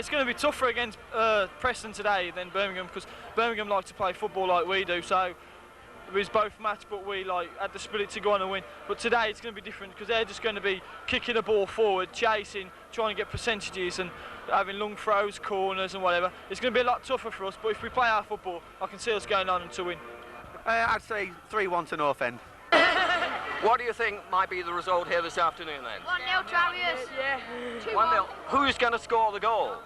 it's going to be tougher against Preston today than Birmingham, because Birmingham like to play football like we do, so it was both match, but we had the spirit to go on and win. But today it's going to be different, because they're just going to be kicking the ball forward, chasing, trying to get percentages and having long throws, corners and whatever. It's going to be a lot tougher for us, but if we play our football, I can see us going on to win. I'd say 3-1 to North End. What do you think might be the result here this afternoon then? 1-0 to Harriers. Yeah. 1-0. Who's going to score the goal?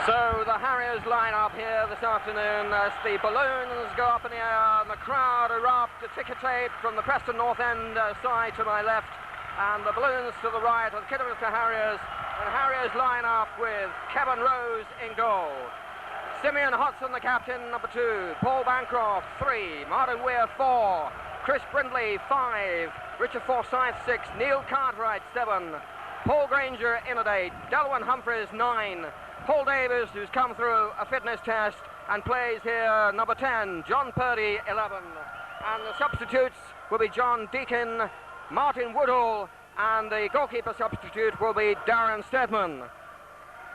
So the Harriers line up here this afternoon as the balloons go up in the air and the crowd erupt, ticketate from the Preston North End side to my left, and the balloons to the right, and Kidderminster Harriers. And Harriers line up with Kevin Rose in goal. Simeon Hodson, the captain, number 2. Paul Bancroft, 3. Martin Weir, 4. Chris Brindley, 5. Richard Forsyth, 6. Neil Cartwright, 7. Paul Granger in at 8. Delwyn Humphreys, 9. Paul Davis, who's come through a fitness test and plays here, number 10. John Purdy, 11. And the substitutes will be John Deakin, Martin Woodall, and the goalkeeper substitute will be Darren Stedman.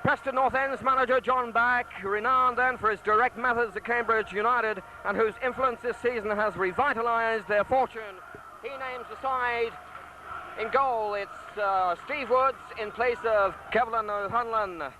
Preston North End's manager John Back, renowned then for his direct methods at Cambridge United and whose influence this season has revitalised their fortune. He names the side. In goal, it's Steve Woods in place of Kevlin O'Hanlon.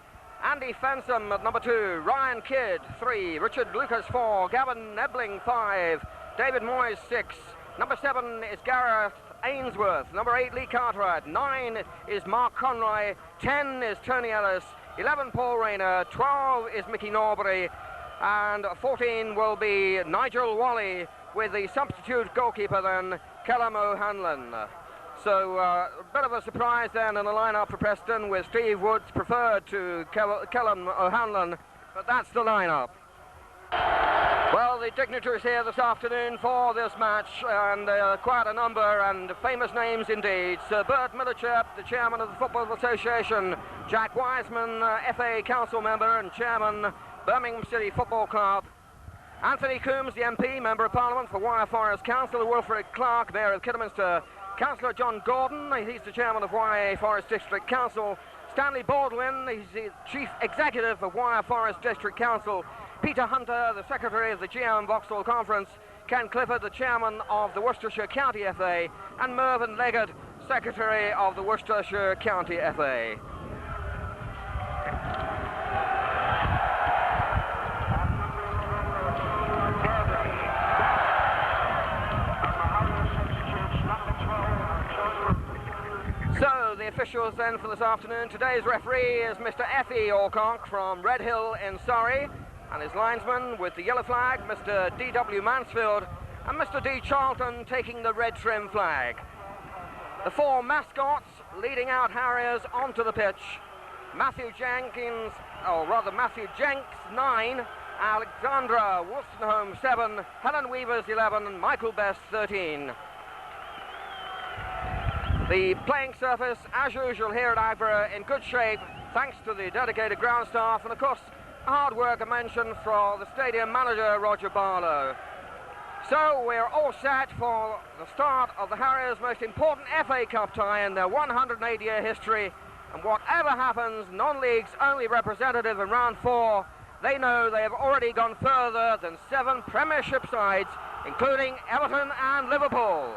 Andy Fensom at number 2, Ryan Kidd 3, Richard Lucas 4, Gavin Ebling 5, David Moyes 6, number 7 is Gareth Ainsworth, number 8 Lee Cartwright, 9 is Mark Conroy, 10 is Tony Ellis, 11 Paul Rayner, 12 is Mickey Norbury, and 14 will be Nigel Wally, with the substitute goalkeeper then Callum O'Hanlon. So a bit of a surprise then in the lineup for Preston, with Steve Woods preferred to Callum O'Hanlon, but that's the lineup. Well, the dignitaries here this afternoon for this match, and quite a number and famous names indeed. Sir Bert Millichap, the chairman of the Football Association, Jack Wiseman, FA Council member and chairman, Birmingham City Football Club, Anthony Coombs, the MP, Member of Parliament for Wyre Forest, Councillor Wilfred Clark, Mayor of Kidderminster, Councillor John Gordon, he's the chairman of Wyre Forest District Council, Stanley Baldwin, he's the chief executive of Wyre Forest District Council, Peter Hunter, the secretary of the GM Vauxhall Conference, Ken Clifford, the chairman of the Worcestershire County FA, and Mervyn Leggett, secretary of the Worcestershire County FA. So the officials then for this afternoon. Today's referee is Mr. Effie Alcock from Redhill in Surrey, and his linesman with the yellow flag, Mr. D.W. Mansfield, and Mr. D. Charlton taking the red trim flag. The 4 mascots leading out Harriers onto the pitch. Matthew Jenks, 9, Alexandra Wolstenholme 7, Helen Weavers 11, and Michael Best 13. The playing surface, as usual here at Agborough, in good shape, thanks to the dedicated ground staff, and of course, hard work and mention for the stadium manager, Roger Barlow. So we're all set for the start of the Harriers' most important FA Cup tie in their 108-year history, and whatever happens, non-league's only representative in round 4, they know they have already gone further than 7 Premiership sides, including Everton and Liverpool.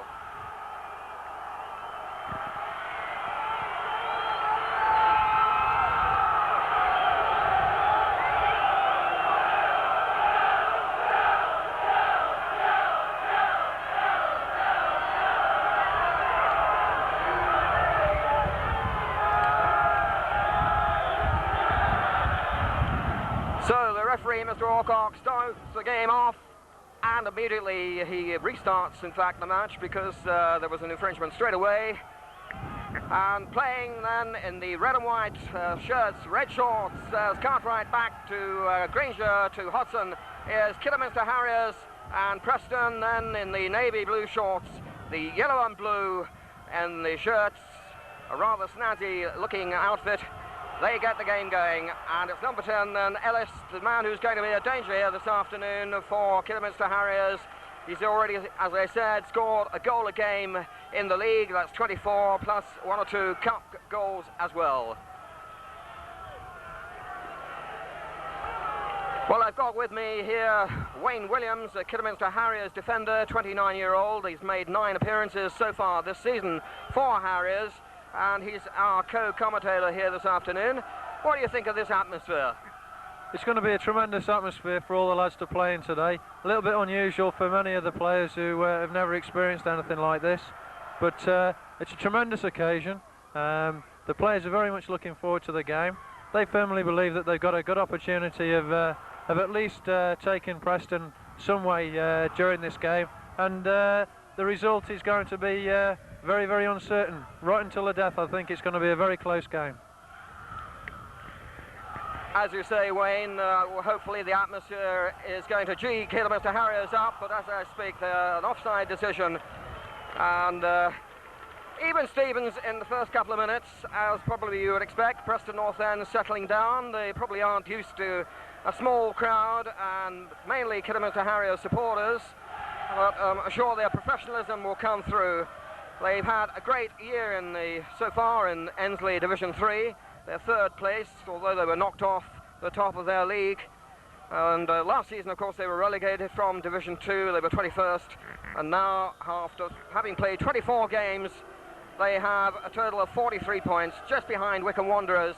So the referee, Mr. Alcock, starts the game off, and immediately he restarts, in fact, the match, because there was an infringement straight away. And playing then in the red and white shirts, red shorts, as Cartwright back to Granger to Hodson, is Kidderminster Harriers, and Preston then in the navy blue shorts, the yellow and blue, and the shirts, a rather snazzy looking outfit. They get the game going, and it's number 10 then, Ellis, the man who's going to be a danger here this afternoon for Kidderminster Harriers. He's already, as I said, scored a goal a game in the league. That's 24 plus 1 or 2 cup goals as well. Well, I've got with me here Wayne Williams, a Kidderminster Harriers defender, 29-year-old. He's made 9 appearances so far this season for Harriers, and he's our co-commentator here this afternoon. What do you think of this atmosphere? It's going to be a tremendous atmosphere for all the lads to play in today. A little bit unusual for many of the players who have never experienced anything like this, but it's a tremendous occasion. The players are very much looking forward to the game. They firmly believe that they've got a good opportunity of at least taking Preston some way during this game, and the result is going to be very, very uncertain. Right until the death, I think it's going to be a very close game. As you say, Wayne, hopefully the atmosphere is going to G Kidderminster Harriers up, but as I speak, an offside decision. And even Stevens in the first couple of minutes, as probably you would expect. Preston North End settling down. They probably aren't used to a small crowd and mainly Kidderminster Harriers supporters, but I'm sure their professionalism will come through. They've had a great year so far in Ensley Division 3. They're 3rd place, although they were knocked off the top of their league. And last season, of course, they were relegated from Division 2. They were 21st. And now, after having played 24 games, they have a total of 43 points, just behind Wycombe Wanderers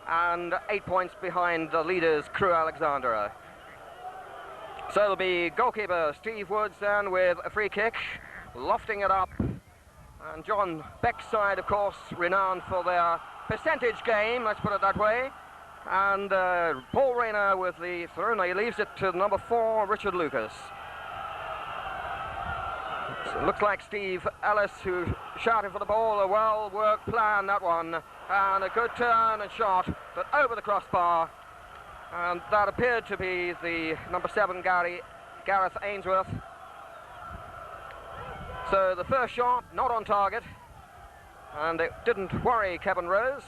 and 8 points behind the leaders, Crewe Alexandra. So it'll be goalkeeper Steve Woods then with a free kick, lofting it up. And John Beck's side, of course, renowned for their percentage game, let's put it that way. And Paul Rayner with the throw. Now he leaves it to number 4, Richard Lucas. So it looks like Steve Ellis who shouted for the ball. A well-worked plan, that one. And a good turn and shot, but over the crossbar. And that appeared to be the number 7, Gareth Ainsworth. So the first shot, not on target. And it didn't worry Kevin Rose.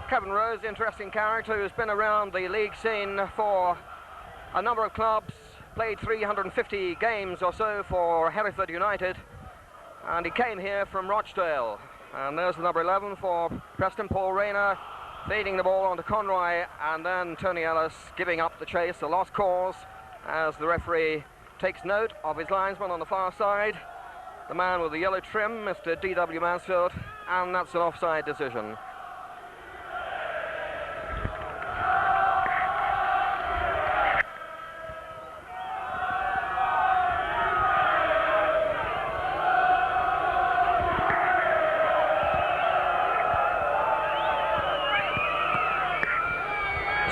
Kevin Rose, interesting character who's been around the league scene for a number of clubs, played 350 games or so for Hereford United, and he came here from Rochdale. And there's the number 11 for Preston, Paul Rayner, feeding the ball onto Conroy, and then Tony Ellis giving up the chase, a lost cause, as the referee takes note of his linesman on the far side, the man with the yellow trim, Mr. D.W. Mansfield, and that's an offside decision.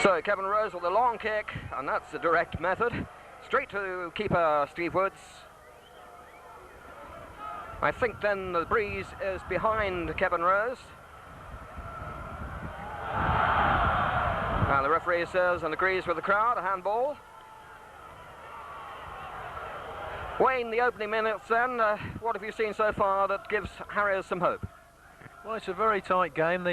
So Kevin Rose with a long kick, and that's the direct method. Straight to keeper Steve Woods. I think then the breeze is behind Kevin Rose. And the referee says and agrees with the crowd, a handball. Wayne, the opening minutes then, what have you seen so far that gives Harriers some hope? Well, it's a very tight game.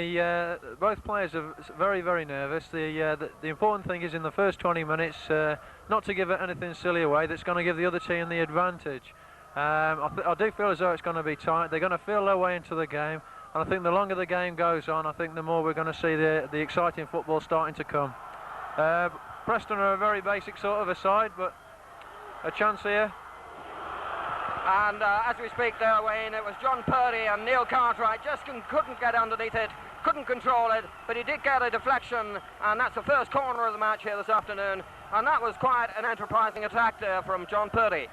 Both players are very, very nervous. The important thing is in the first 20 minutes not to give it anything silly away that's going to give the other team the advantage. I do feel as though it's going to be tight. They're going to feel their way into the game, and I think the longer the game goes on, I think the more we're going to see the exciting football starting to come. Preston are a very basic sort of a side, but a chance here. And as we speak there, Wayne, it was John Purdy and Neil Cartwright just couldn't get underneath it, couldn't control it, but he did get a deflection, and that's the first corner of the match here this afternoon, and that was quite an enterprising attack there from John Purdy.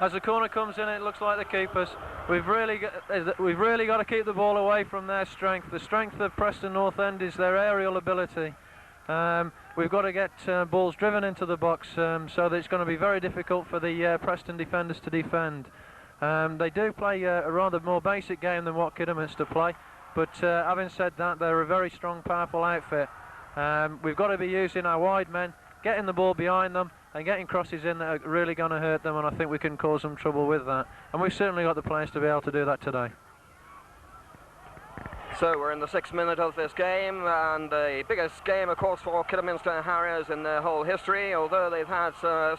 As the corner comes in, it looks like the keepers. We've really got to keep the ball away from their strength. The strength of Preston North End is their aerial ability. We've got to get balls driven into the box, so that it's going to be very difficult for the Preston defenders to defend. They do play a rather more basic game than what Kidderminster play, but having said that, they're a very strong, powerful outfit. We've got to be using our wide men, getting the ball behind them, and getting crosses in that are really going to hurt them, and I think we can cause them trouble with that. And we've certainly got the players to be able to do that today. So we're in the 6th minute of this game, and the biggest game, of course, for Kidderminster Harriers in their whole history, although they've had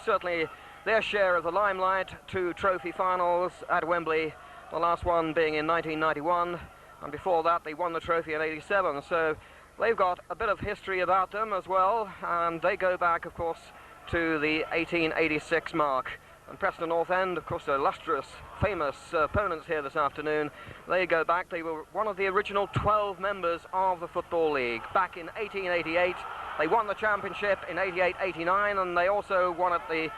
certainly their share of the limelight, 2 trophy finals at Wembley, the last one being in 1991, and before that they won the trophy in 87. So they've got a bit of history about them as well, and they go back, of course, to the 1886 mark. And Preston North End, of course, illustrious, famous opponents here this afternoon. They go back, they were one of the original 12 members of the Football League. Back in 1888, they won the championship in 88-89, and they also won it the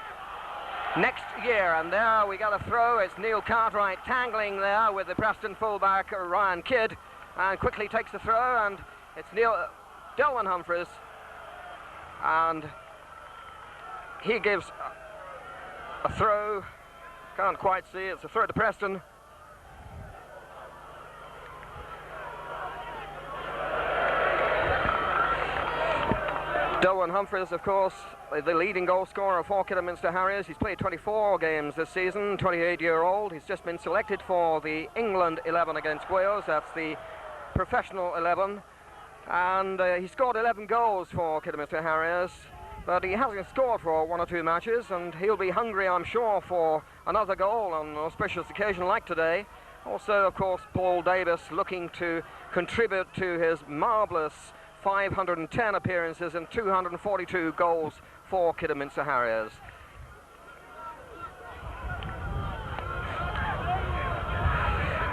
next year. And there we got a throw. It's Neil Cartwright tangling there with the Preston fullback Ryan Kidd, and quickly takes the throw, and it's Delwyn Humphreys, and he gives a throw. Can't quite see. It's a throw to Preston. Delwyn Humphreys, of course, the leading goal scorer for Kidderminster Harriers. He's played 24 games this season, 28-year-old. He's just been selected for the England 11 against Wales. That's the professional 11. And he scored 11 goals for Kidderminster Harriers. But he hasn't scored for 1 or 2 matches, and he'll be hungry, I'm sure, for another goal on an auspicious occasion like today. Also, of course, Paul Davis looking to contribute to his marvellous 510 appearances and 242 goals for Kidderminster Harriers.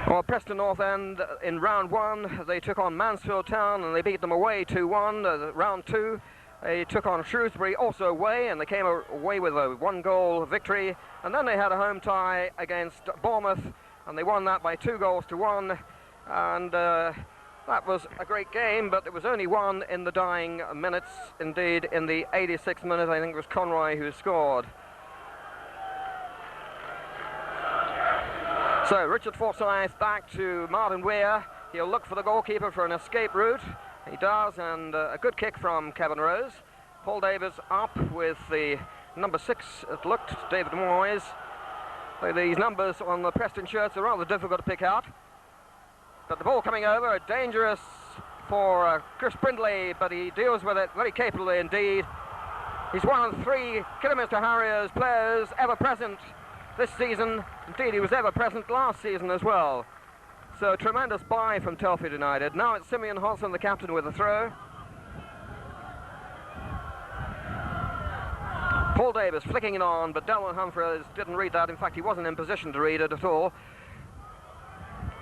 Well, Preston North End in round 1, they took on Mansfield Town and they beat them away 2-1. Round 2, they took on Shrewsbury also away, and they came away with a 1-goal victory. And then they had a home tie against Bournemouth, and they won that by 2-1. And that was a great game, but it was only won in the dying minutes. Indeed, in the 86th minute, I think it was Conroy who scored. So Richard Forsyth back to Martin Weir. He'll look for the goalkeeper for an escape route. He does, and a good kick from Kevin Rose. Paul Davis up with the number 6, it looked, David Moyes. These numbers on the Preston shirts are rather difficult to pick out. But the ball coming over, dangerous for Chris Brindley, but he deals with it very capably indeed. He's one of 3 Kidderminster Harriers players ever present this season. Indeed, he was ever present last season as well. So tremendous buy from Telford United. Now it's Simeon Hodson, the captain, with a throw. Paul Davis flicking it on, but Delwyn Humphreys didn't read that. In fact, he wasn't in position to read it at all.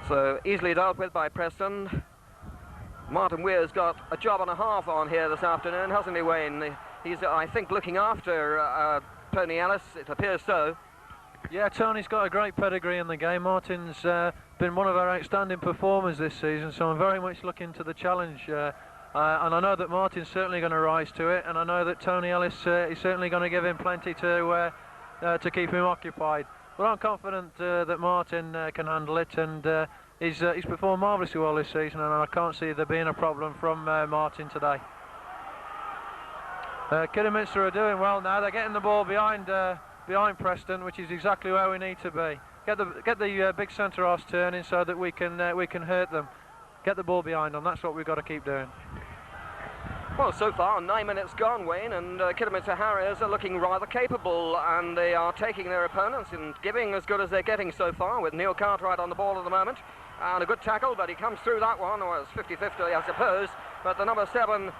So easily dealt with by Preston. Martin Weir's got a job and a half on here this afternoon, hasn't he, Wayne? He's, I think, looking after Tony Ellis. It appears so. Yeah, Tony's got a great pedigree in the game. Martin's been one of our outstanding performers this season, so I'm very much looking to the challenge. And I know that Martin's certainly going to rise to it, and I know that Tony Ellis is certainly going to give him plenty to keep him occupied. But I'm confident that Martin can handle it, and he's performed marvellously well this season, and I can't see there being a problem from Martin today. Kidderminster are doing well now. They're getting the ball behind Preston, which is exactly where we need to be. Get the big centre halves turning so that we can hurt them. Get the ball behind them. That's what we've got to keep doing. Well, so far 9 minutes gone, Wayne, and Kidderminster Harriers are looking rather capable, and they are taking their opponents and giving as good as they're getting so far, with Neil Cartwright on the ball at the moment. And a good tackle, but he comes through that one. Well, it's 50-50, I suppose. But the number 7,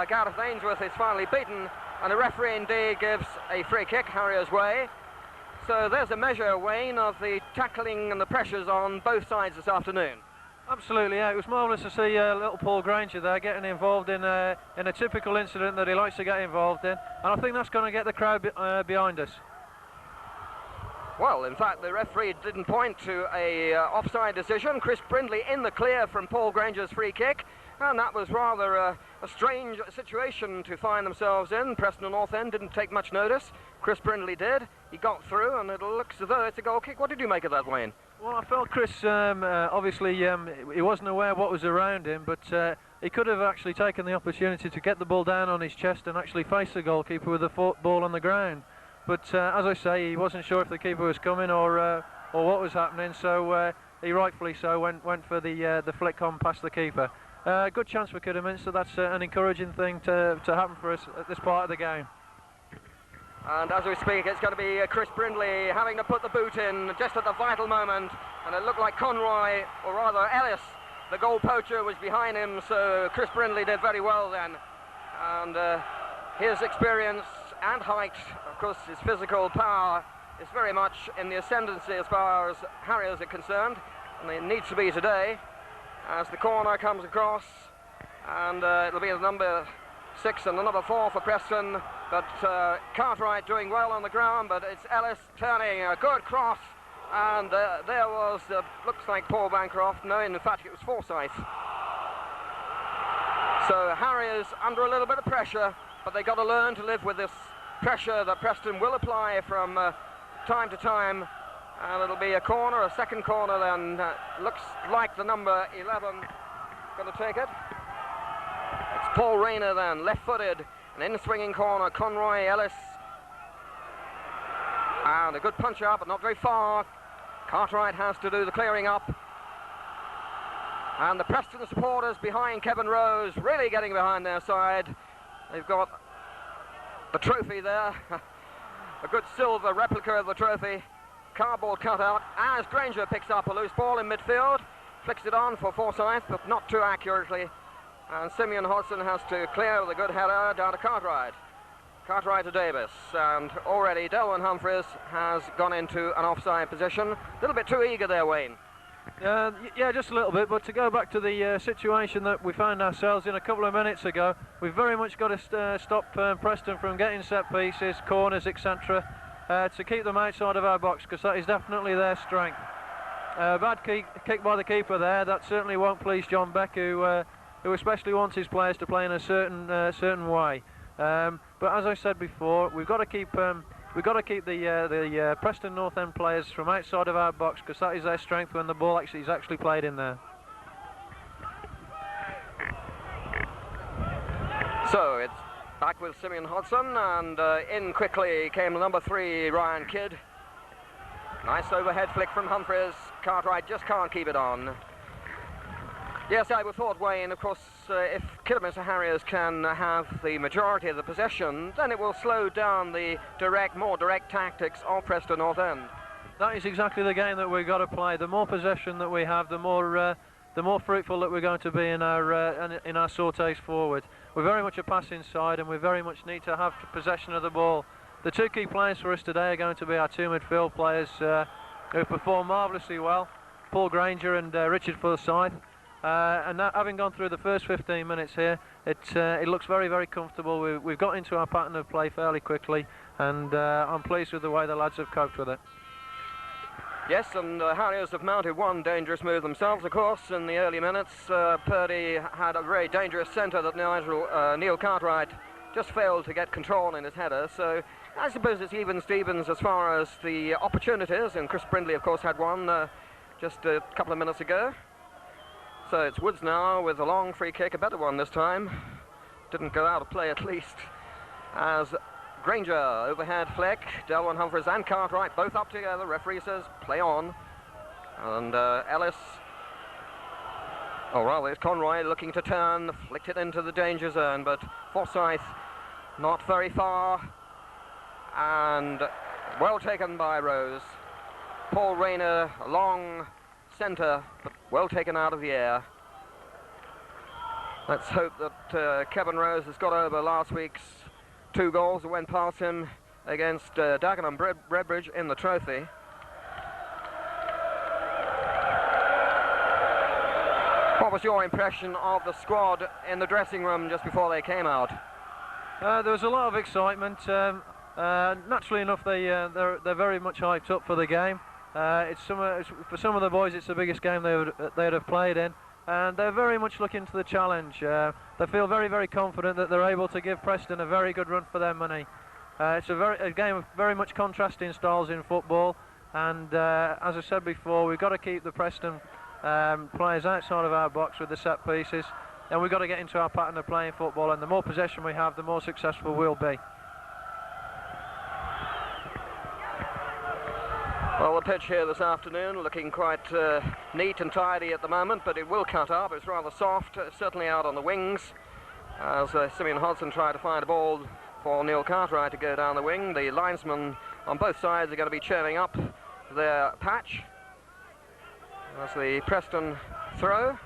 Gareth Ainsworth, is finally beaten, and the referee indeed gives a free kick Harriers' way. So there's a measure, Wayne, of the tackling and the pressures on both sides this afternoon. Absolutely, yeah. It was marvellous to see little Paul Granger there getting involved in a typical incident that he likes to get involved in, and I think that's going to get the crowd behind us. Well, in fact, the referee didn't point to a offside decision. Chris Brindley in the clear from Paul Granger's free kick, and that was rather a strange situation to find themselves in. Preston North End didn't take much notice. Chris Brindley did. He got through, and it looks as though it's a goal kick. What did you make of that, Wayne? Well, I felt Chris, obviously, he wasn't aware of what was around him, but he could have actually taken the opportunity to get the ball down on his chest and actually face the goalkeeper with the ball on the ground. But as I say, he wasn't sure if the keeper was coming or what was happening, so he rightfully so went for the flick on past the keeper. Good chance for Kidderminster. That's an encouraging thing to happen for us at this part of the game. And as we speak, it's going to be Chris Brindley having to put the boot in just at the vital moment. And it looked like Conroy, or rather Ellis, the goal poacher, was behind him. So Chris Brindley did very well then. And his experience and height, of course, his physical power is very much in the ascendancy as far as Harriers are concerned. And it needs to be today as the corner comes across. And it'll be the number 6 and the number 4 for Preston. But Cartwright doing well on the ground, but it's Ellis turning a good cross, and there was, looks like Paul Bancroft. No, in fact it was Forsyth. So Harriers under a little bit of pressure, but they got to learn to live with this pressure that Preston will apply from time to time, and it'll be a corner, a second corner then. Looks like the number 11 going to take it. It's Paul Rayner then, left-footed. An in-swinging corner, Conroy, Ellis. And a good punch up, but not very far. Cartwright has to do the clearing up. And the Preston supporters behind Kevin Rose, really getting behind their side. They've got the trophy there. A good silver replica of the trophy. Cardboard cutout. As Granger picks up a loose ball in midfield. Flicks it on for Forsyth, but not too accurately. And Simeon Hodgson has to clear with a good header down to Cartwright. Cartwright to Davis, and already Delwyn Humphreys has gone into an offside position. A little bit too eager there, Wayne. Yeah, just a little bit, but to go back to the situation that we found ourselves in a couple of minutes ago, we've very much got to stop Preston from getting set pieces, corners, etc., to keep them outside of our box, because that is definitely their strength. Bad kick by the keeper there, that certainly won't please John Beck, who especially wants his players to play in a certain way. But as I said before, we've got to keep the Preston North End players from outside of our box, because that is their strength when the ball is actually played in there. So it's back with Simeon Hodgson, and in quickly came number 3, Ryan Kidd. Nice overhead flick from Humphreys. Cartwright just can't keep it on. Yes, I would thought, Wayne, of course, if Kidderminster Harriers can have the majority of the possession, then it will slow down the more direct tactics of Preston North End. That is exactly the game that we've got to play. The more possession that we have, the more fruitful that we're going to be in our sorties forward. We're very much a passing side, and we very much need to have possession of the ball. The two key players for us today are going to be our two midfield players who perform marvellously well, Paul Granger and Richard Forsyth. And that, having gone through the first 15 minutes here, it looks very, very comfortable. We've got into our pattern of play fairly quickly, and I'm pleased with the way the lads have coped with it. Yes, and Harriers have mounted one dangerous move themselves, of course. In the early minutes, Purdy had a very dangerous centre that Neil Cartwright just failed to get control in his header. So I suppose it's even Stevens as far as the opportunities, and Chris Brindley, of course, had one just a couple of minutes ago. So it's Woods now with a long free kick, a better one this time. Didn't go out of play at least. As Granger, overhead flick, Delwyn Humphreys and Cartwright both up together. Referee says play on. And Ellis, or rather it's Conroy looking to turn, flicked it into the danger zone, but Forsyth not very far. And well taken by Rose. Paul Rayner, a long centre, but well taken out of the air. Let's hope that Kevin Rose has got over last week's 2 goals that went past him against Dagenham Redbridge in the trophy. What was your impression of the squad in the dressing room just before they came out? There was a lot of excitement. Naturally enough, they're very much hyped up for the game. For some of the boys, it's the biggest game they'd have played in, and they're very much looking to the challenge. They feel very, very confident that they're able to give Preston a very good run for their money. It's a game of very much contrasting styles in football, and as I said before, we've got to keep the Preston players outside of our box with the set pieces, and we've got to get into our pattern of playing football, and the more possession we have, the more successful we'll be. Well, the pitch here this afternoon looking quite neat and tidy at the moment, but it will cut up. It's rather soft, certainly out on the wings, as Simeon Hodgson tried to find a ball for Neil Cartwright to go down the wing. The linesmen on both sides are going to be churning up their patch. That's the Preston throw.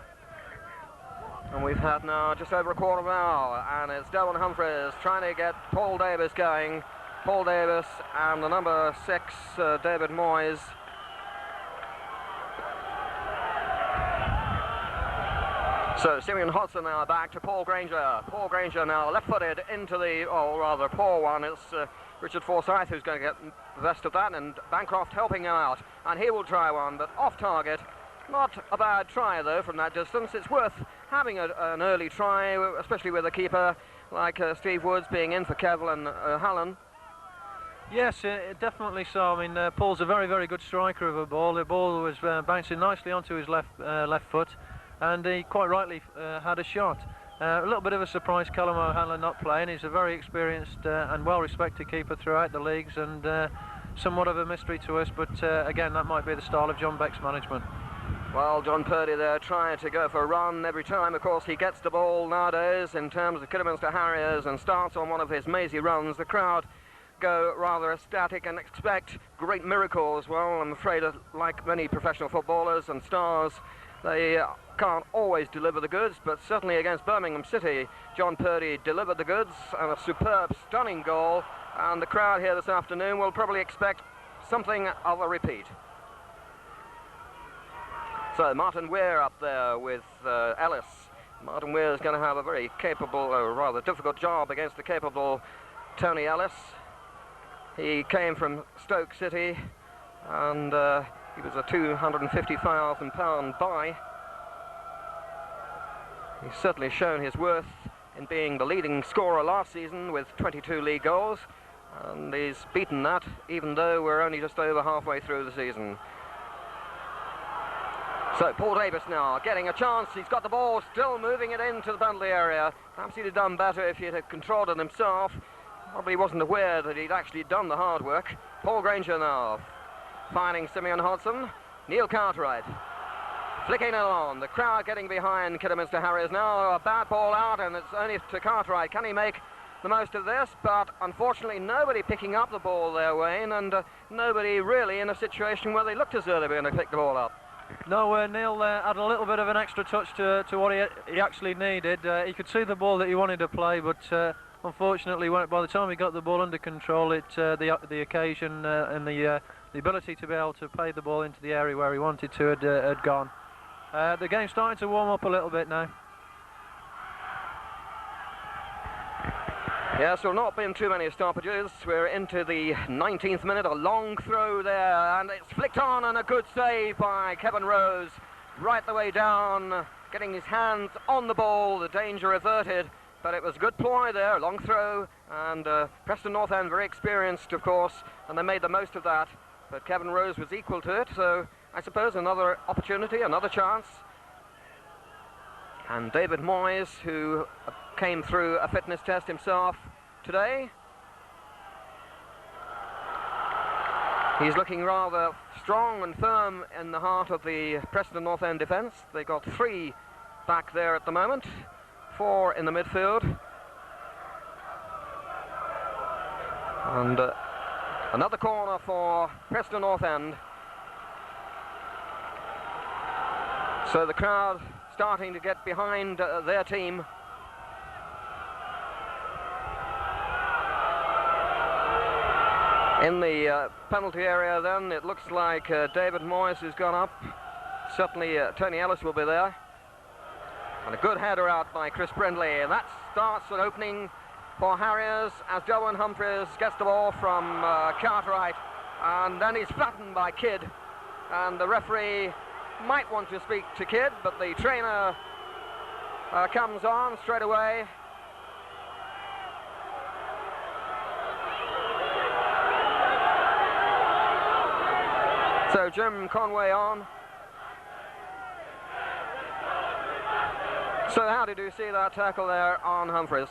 And we've had now just over a quarter of an hour, and it's Delwyn Humphreys trying to get Paul Davis going. Paul Davis and the number 6, David Moyes. So Simeon Hodson now back to Paul Granger. Paul Granger now left-footed into the, oh, rather poor one. It's Richard Forsyth who's going to get the best of that, and Bancroft helping him out. And he will try one, but off target. Not a bad try, though, from that distance. It's worth having an early try, especially with a keeper like Steve Woods being in for Kevell and Hallen. Yes, definitely so. I mean, Paul's a very, very good striker of a ball. The ball was bouncing nicely onto his left foot, and he quite rightly had a shot. A little bit of a surprise, Callum O'Hanlon not playing. He's a very experienced and well-respected keeper throughout the leagues, and somewhat of a mystery to us, but again, that might be the style of John Beck's management. Well, John Purdy there trying to go for a run every time. Of course, he gets the ball nowadays in terms of Kidderminster Harriers and starts on one of his mazy runs. The crowd go rather ecstatic and expect great miracles. Well, I'm afraid that, like many professional footballers and stars, they can't always deliver the goods, but certainly against Birmingham City, John Purdy delivered the goods and a superb, stunning goal, and the crowd here this afternoon will probably expect something of a repeat. So Martin Weir up there with Ellis. Martin Weir is going to have a very capable, or rather difficult job against the capable Tony Ellis. He came from Stoke City, and he was a £250,000 buy. He's certainly shown his worth in being the leading scorer last season with 22 league goals, and he's beaten that even though we're only just over halfway through the season. So Paul Davis now getting a chance. He's got the ball, still moving it into the penalty area. Perhaps he'd have done better if he'd have controlled it himself. Probably wasn't aware that he'd actually done the hard work. Paul Granger now finding Simeon Hodson. Neil Cartwright flicking it on. The crowd getting behind Kidderminster Harriers now. A bad ball out, and it's only to Cartwright. Can he make the most of this? But unfortunately nobody picking up the ball there, Wayne, and nobody really in a situation where they looked as though they were going to pick the ball up. No, Neil had a little bit of an extra touch to what he actually needed. He could see the ball that he wanted to play, but unfortunately, by the time he got the ball under control, the occasion and the ability to be able to play the ball into the area where he wanted to had gone. The game's starting to warm up a little bit now. Yes, there have not been too many stoppages. We're into the 19th minute, a long throw there, and it's flicked on, and a good save by Kevin Rose, right the way down, getting his hands on the ball, the danger averted, but it was a good ploy there, long throw, and Preston North End very experienced, of course, and they made the most of that, but Kevin Rose was equal to it, so I suppose another opportunity, another chance. And David Moyes, who came through a fitness test himself today. He's looking rather strong and firm in the heart of the Preston North End defence. They got 3 back there at the moment, 4 in the midfield. And another corner for Preston North End. So the crowd starting to get behind their team. In the penalty area then, it looks like David Moyes has gone up. Certainly Tony Ellis will be there. And a good header out by Chris Brindley. And that starts an opening for Harriers as Delwyn Humphreys gets the ball from Cartwright. And then he's flattened by Kidd. And the referee might want to speak to Kidd, but the trainer comes on straight away. So Jim Conway on. So how did you see that tackle there on Humphreys?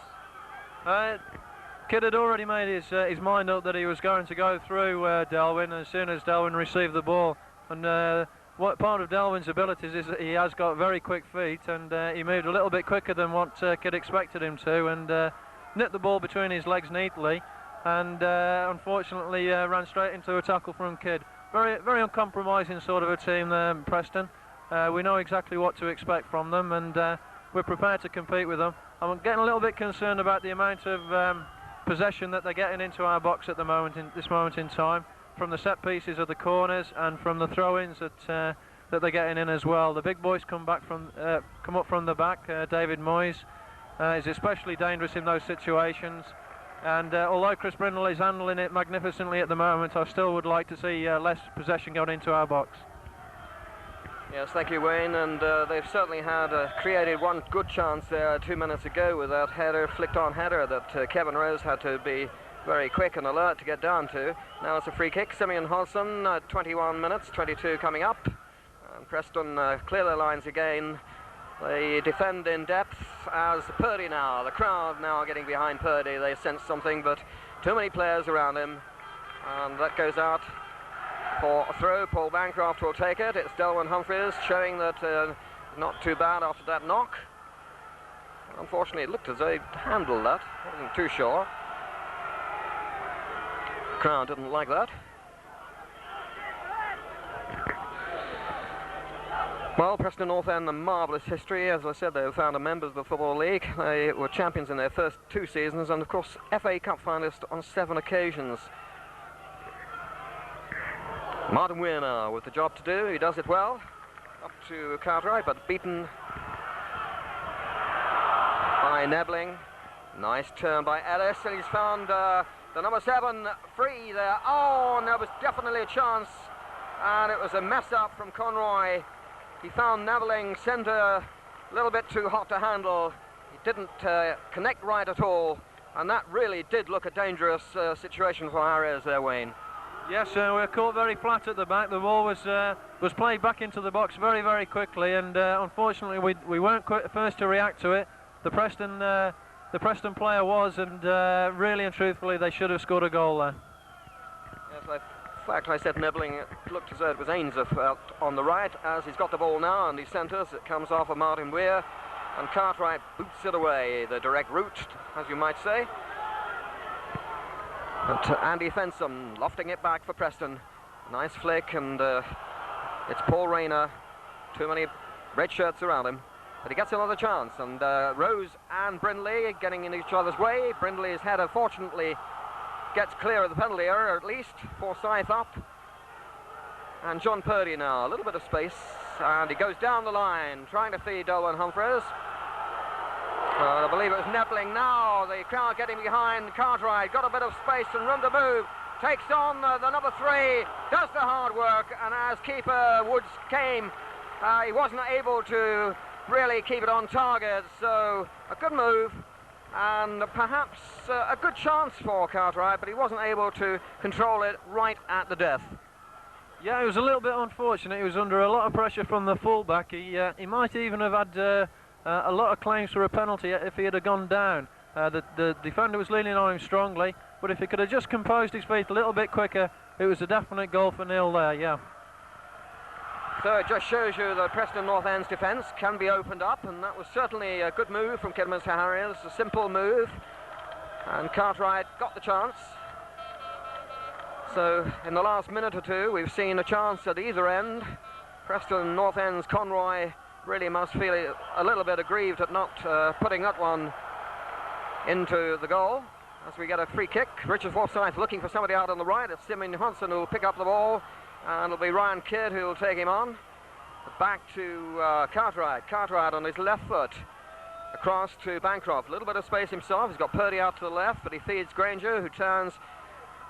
Kidd had already made his mind up that he was going to go through Delwyn as soon as Delwyn received the ball. And what part of Delwyn's abilities is that he has got very quick feet, and he moved a little bit quicker than what Kidd expected him to, and nipped the ball between his legs neatly, and unfortunately ran straight into a tackle from Kidd. Very, very uncompromising sort of a team there, Preston. We know exactly what to expect from them, and we're prepared to compete with them. I'm getting a little bit concerned about the amount of possession that they're getting into our box at the moment, in this moment in time, from the set pieces of the corners and from the throw-ins that they're getting in as well. The big boys come up from the back. David Moyes is especially dangerous in those situations, and although Chris Brindle is handling it magnificently at the moment, I still would like to see less possession going into our box. Yes, thank you, Wayne, and they've certainly had created one good chance there 2 minutes ago with that header, flicked-on header that Kevin Rose had to be very quick and alert to get down to. Now it's a free kick. Simeon Hodgson, 21 minutes, 22 coming up. And Preston clear their lines again. They defend in depth as Purdy now. The crowd now getting behind Purdy. They sense something, but too many players around him. And that goes out for a throw. Paul Bancroft will take it. It's Delwyn Humphreys showing that not too bad after that knock. Unfortunately, it looked as though he handled that. I wasn't too sure. The crowd didn't like that. Well, Preston North End, a marvellous history. As I said, they were founded members of the Football League. They were champions in their first 2 seasons, and of course FA Cup finalists on 7 occasions. Martin Weir now with the job to do. He does it well. Up to Cartwright, but beaten by Nebling. Nice turn by Ellis, and he's found the number 7 free there. Oh, and there was definitely a chance, and it was a mess up from Conroy. He found Nebling centre a little bit too hot to handle. He didn't connect right at all, and that really did look a dangerous situation for Harriers there, Wayne. Yes, we were caught very flat at the back. The ball was played back into the box very, very quickly, and unfortunately we weren't first to react to it. The Preston player was, and really and truthfully they should have scored a goal there. Yes, in fact I said Nebling. It looked as though it was Ainsworth out on the right as he's got the ball now, and he centres. It comes off of Martin Weir, and Cartwright boots it away, the direct route, as you might say. But Andy Fensom lofting it back for Preston. Nice flick, and it's Paul Rayner. Too many red shirts around him. But he gets another chance, and Rose and Brindley getting in each other's way. Brindley's header fortunately gets clear of the penalty area, at least. Forsyth up. And John Purdy now, a little bit of space, and he goes down the line, trying to feed Delwyn Humphreys. I believe it was Nebling now. The crowd getting behind Cartwright. Got a bit of space and room to move. Takes on the number 3. Does the hard work. And as keeper Woods came, he wasn't able to really keep it on target. So a good move. And perhaps a good chance for Cartwright. But he wasn't able to control it right at the death. Yeah, it was a little bit unfortunate. He was under a lot of pressure from the fullback. He might even have had a lot of claims for a penalty if he had gone down. The defender was leaning on him strongly, but if he could have just composed his feet a little bit quicker, it was a definite goal for nil there, yeah. So it just shows you that Preston North End's defence can be opened up, and that was certainly a good move from Kidderminster Harriers, a simple move, and Cartwright got the chance. So in the last minute or two we've seen a chance at either end. Preston North End's Conroy really must feel a little bit aggrieved at not putting that one into the goal. As we get a free kick, Richard Forsyth looking for somebody out on the right. It's Simeon Hodgson who will pick up the ball, and it'll be Ryan Kidd who will take him on. Back to Cartwright. Cartwright on his left foot. Across to Bancroft. A little bit of space himself. He's got Purdy out to the left, but he feeds Granger, who turns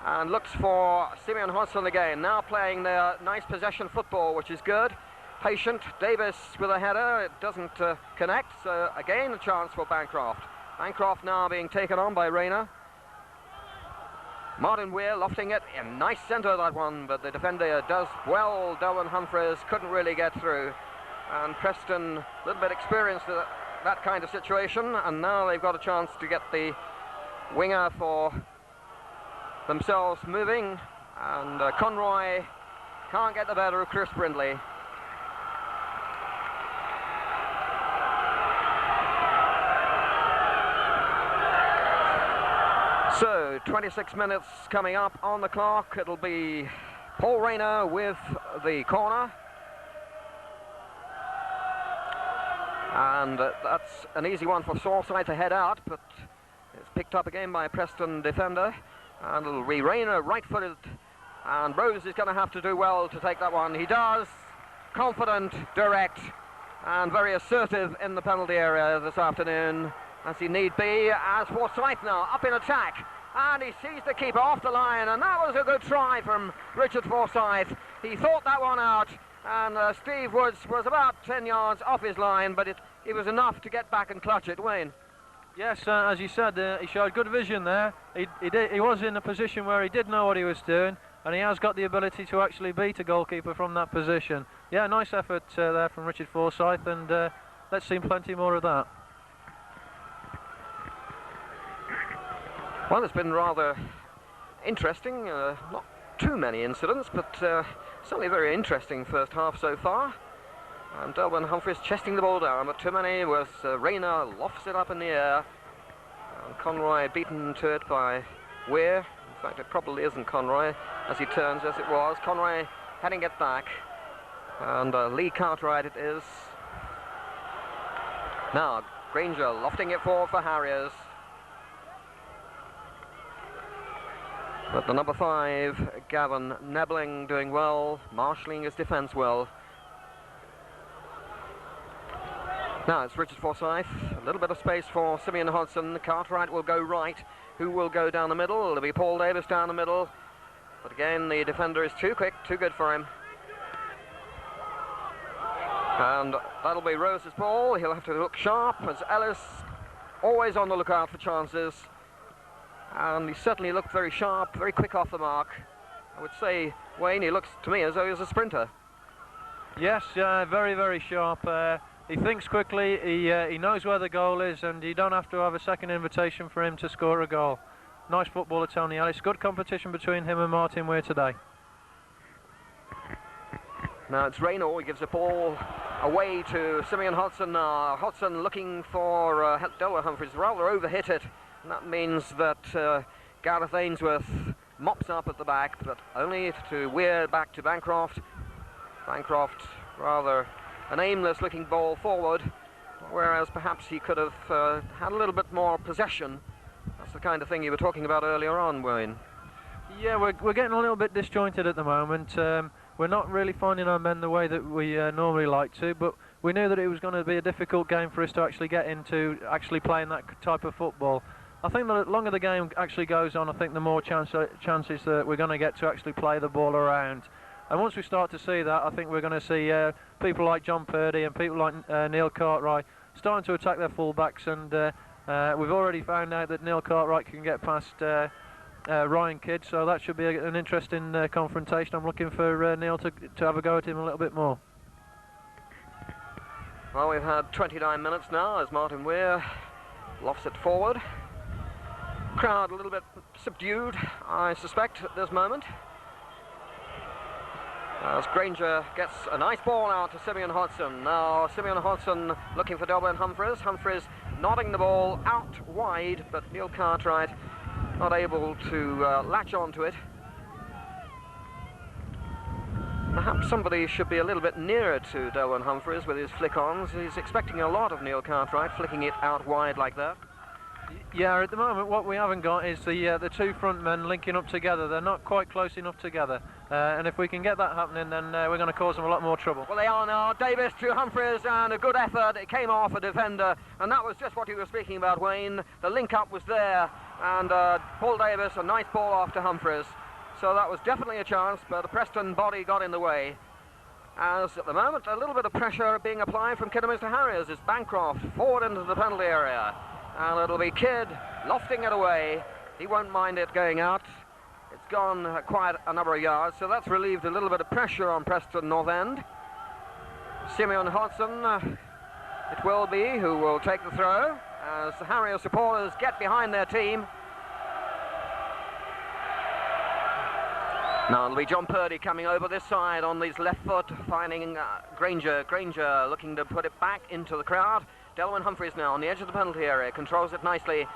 and looks for Simeon Hodgson again. Now playing their nice possession football, which is good. Patient. Davis with a header. It doesn't connect. So again a chance for Bancroft. Bancroft now being taken on by Rayner. Martin Weir lofting it in nice centre, that one, but the defender does well. Delwyn Humphreys couldn't really get through, and Preston a little bit experienced that kind of situation, and now they've got a chance to get the winger for themselves moving, and Conroy can't get the better of Chris Brindley. So, 26 minutes coming up on the clock. It'll be Paul Rayner with the corner. And that's an easy one for Sawside to head out, but it's picked up again by a Preston defender. And it'll be Rayner right-footed, and Rose is going to have to do well to take that one. He does. Confident, direct, and very assertive in the penalty area this afternoon, as he need be. As Forsyth now up in attack, and he sees the keeper off the line, and that was a good try from Richard Forsyth. He thought that one out, and Steve Woods was about 10 yards off his line, but it was enough to get back and clutch it. Wayne? Yes, as you said, he showed good vision there. He was in a position where he did know what he was doing, and he has got the ability to actually beat a goalkeeper from that position. Yeah, nice effort there from Richard Forsyth, and let's see plenty more of that. Well, it's been rather interesting. Not too many incidents, but certainly a very interesting first half so far. And Delwyn Humphreys chesting the ball down, but too many was Rayner lofts it up in the air. And Conroy beaten to it by Weir. In fact, it probably isn't Conroy as he turns as it was. Conroy heading it back. And Lee Cartwright it is. Now, Granger lofting it forward for Harriers. But the number 5, Gavin Nebling, doing well, marshalling his defence well. Now it's Richard Forsyth, a little bit of space for Simeon Hodson. Cartwright will go right. Who will go down the middle? It'll be Paul Davis down the middle. But again, the defender is too quick, too good for him. And that'll be Rose's ball. He'll have to look sharp, as Ellis always on the lookout for chances. And he certainly looked very sharp, very quick off the mark. I would say, Wayne, he looks to me as though he's a sprinter. Yes, very, very sharp. He thinks quickly, he knows where the goal is, and you don't have to have a second invitation for him to score a goal. Nice footballer, Tony Ellis. Good competition between him and Martin Weir today. Now it's Rayner. He gives the ball away to Simeon Hodson. Hodson looking for Delwyn Humphreys, rather overhit it. And that means that Gareth Ainsworth mops up at the back, but only to Weir back to Bancroft. Bancroft rather an aimless looking ball forward, whereas perhaps he could have had a little bit more possession. That's the kind of thing you were talking about earlier on, Wayne. Yeah, we're getting a little bit disjointed at the moment. We're not really finding our men the way that we normally like to, but we knew that it was going to be a difficult game for us to actually get into, actually playing that type of football. I think the longer the game actually goes on, I think the more chances that we're going to get to actually play the ball around. And once we start to see that, I think we're going to see people like John Purdy and people like Neil Cartwright starting to attack their fullbacks, and we've already found out that Neil Cartwright can get past Ryan Kidd, so that should be an interesting confrontation. I'm looking for Neil to have a go at him a little bit more. Well, we've had 29 minutes now as Martin Weir lofts it forward. Crowd a little bit subdued, I suspect, at this moment. As Granger gets a nice ball out to Simeon Hodson. Now Simeon Hodson looking for Delwyn Humphreys. Humphreys nodding the ball out wide, but Neil Cartwright not able to latch onto it. Perhaps somebody should be a little bit nearer to Delwyn Humphreys with his flick-ons. He's expecting a lot of Neil Cartwright, flicking it out wide like that. Yeah, at the moment what we haven't got is the two front men linking up together. They're not quite close enough together, and if we can get that happening, then we're going to cause them a lot more trouble. Well, they are now. Davis to Humphreys, and a good effort. It came off a defender, and that was just what you were speaking about, Wayne. The link-up was there, and Paul Davis, a nice ball off to Humphreys. So that was definitely a chance, but the Preston body got in the way. As at the moment, a little bit of pressure being applied from Kidderminster Harriers as Bancroft forward into the penalty area. And it'll be Kidd lofting it away. He won't mind it going out. It's gone quite a number of yards, so that's relieved a little bit of pressure on Preston North End. Simeon Hodson, it will be, who will take the throw as the Harrier supporters get behind their team. Now it'll be John Purdy coming over this side on his left foot, finding Granger. Granger looking to put it back into the crowd. Delwyn Humphreys now on the edge of the penalty area, controls it nicely,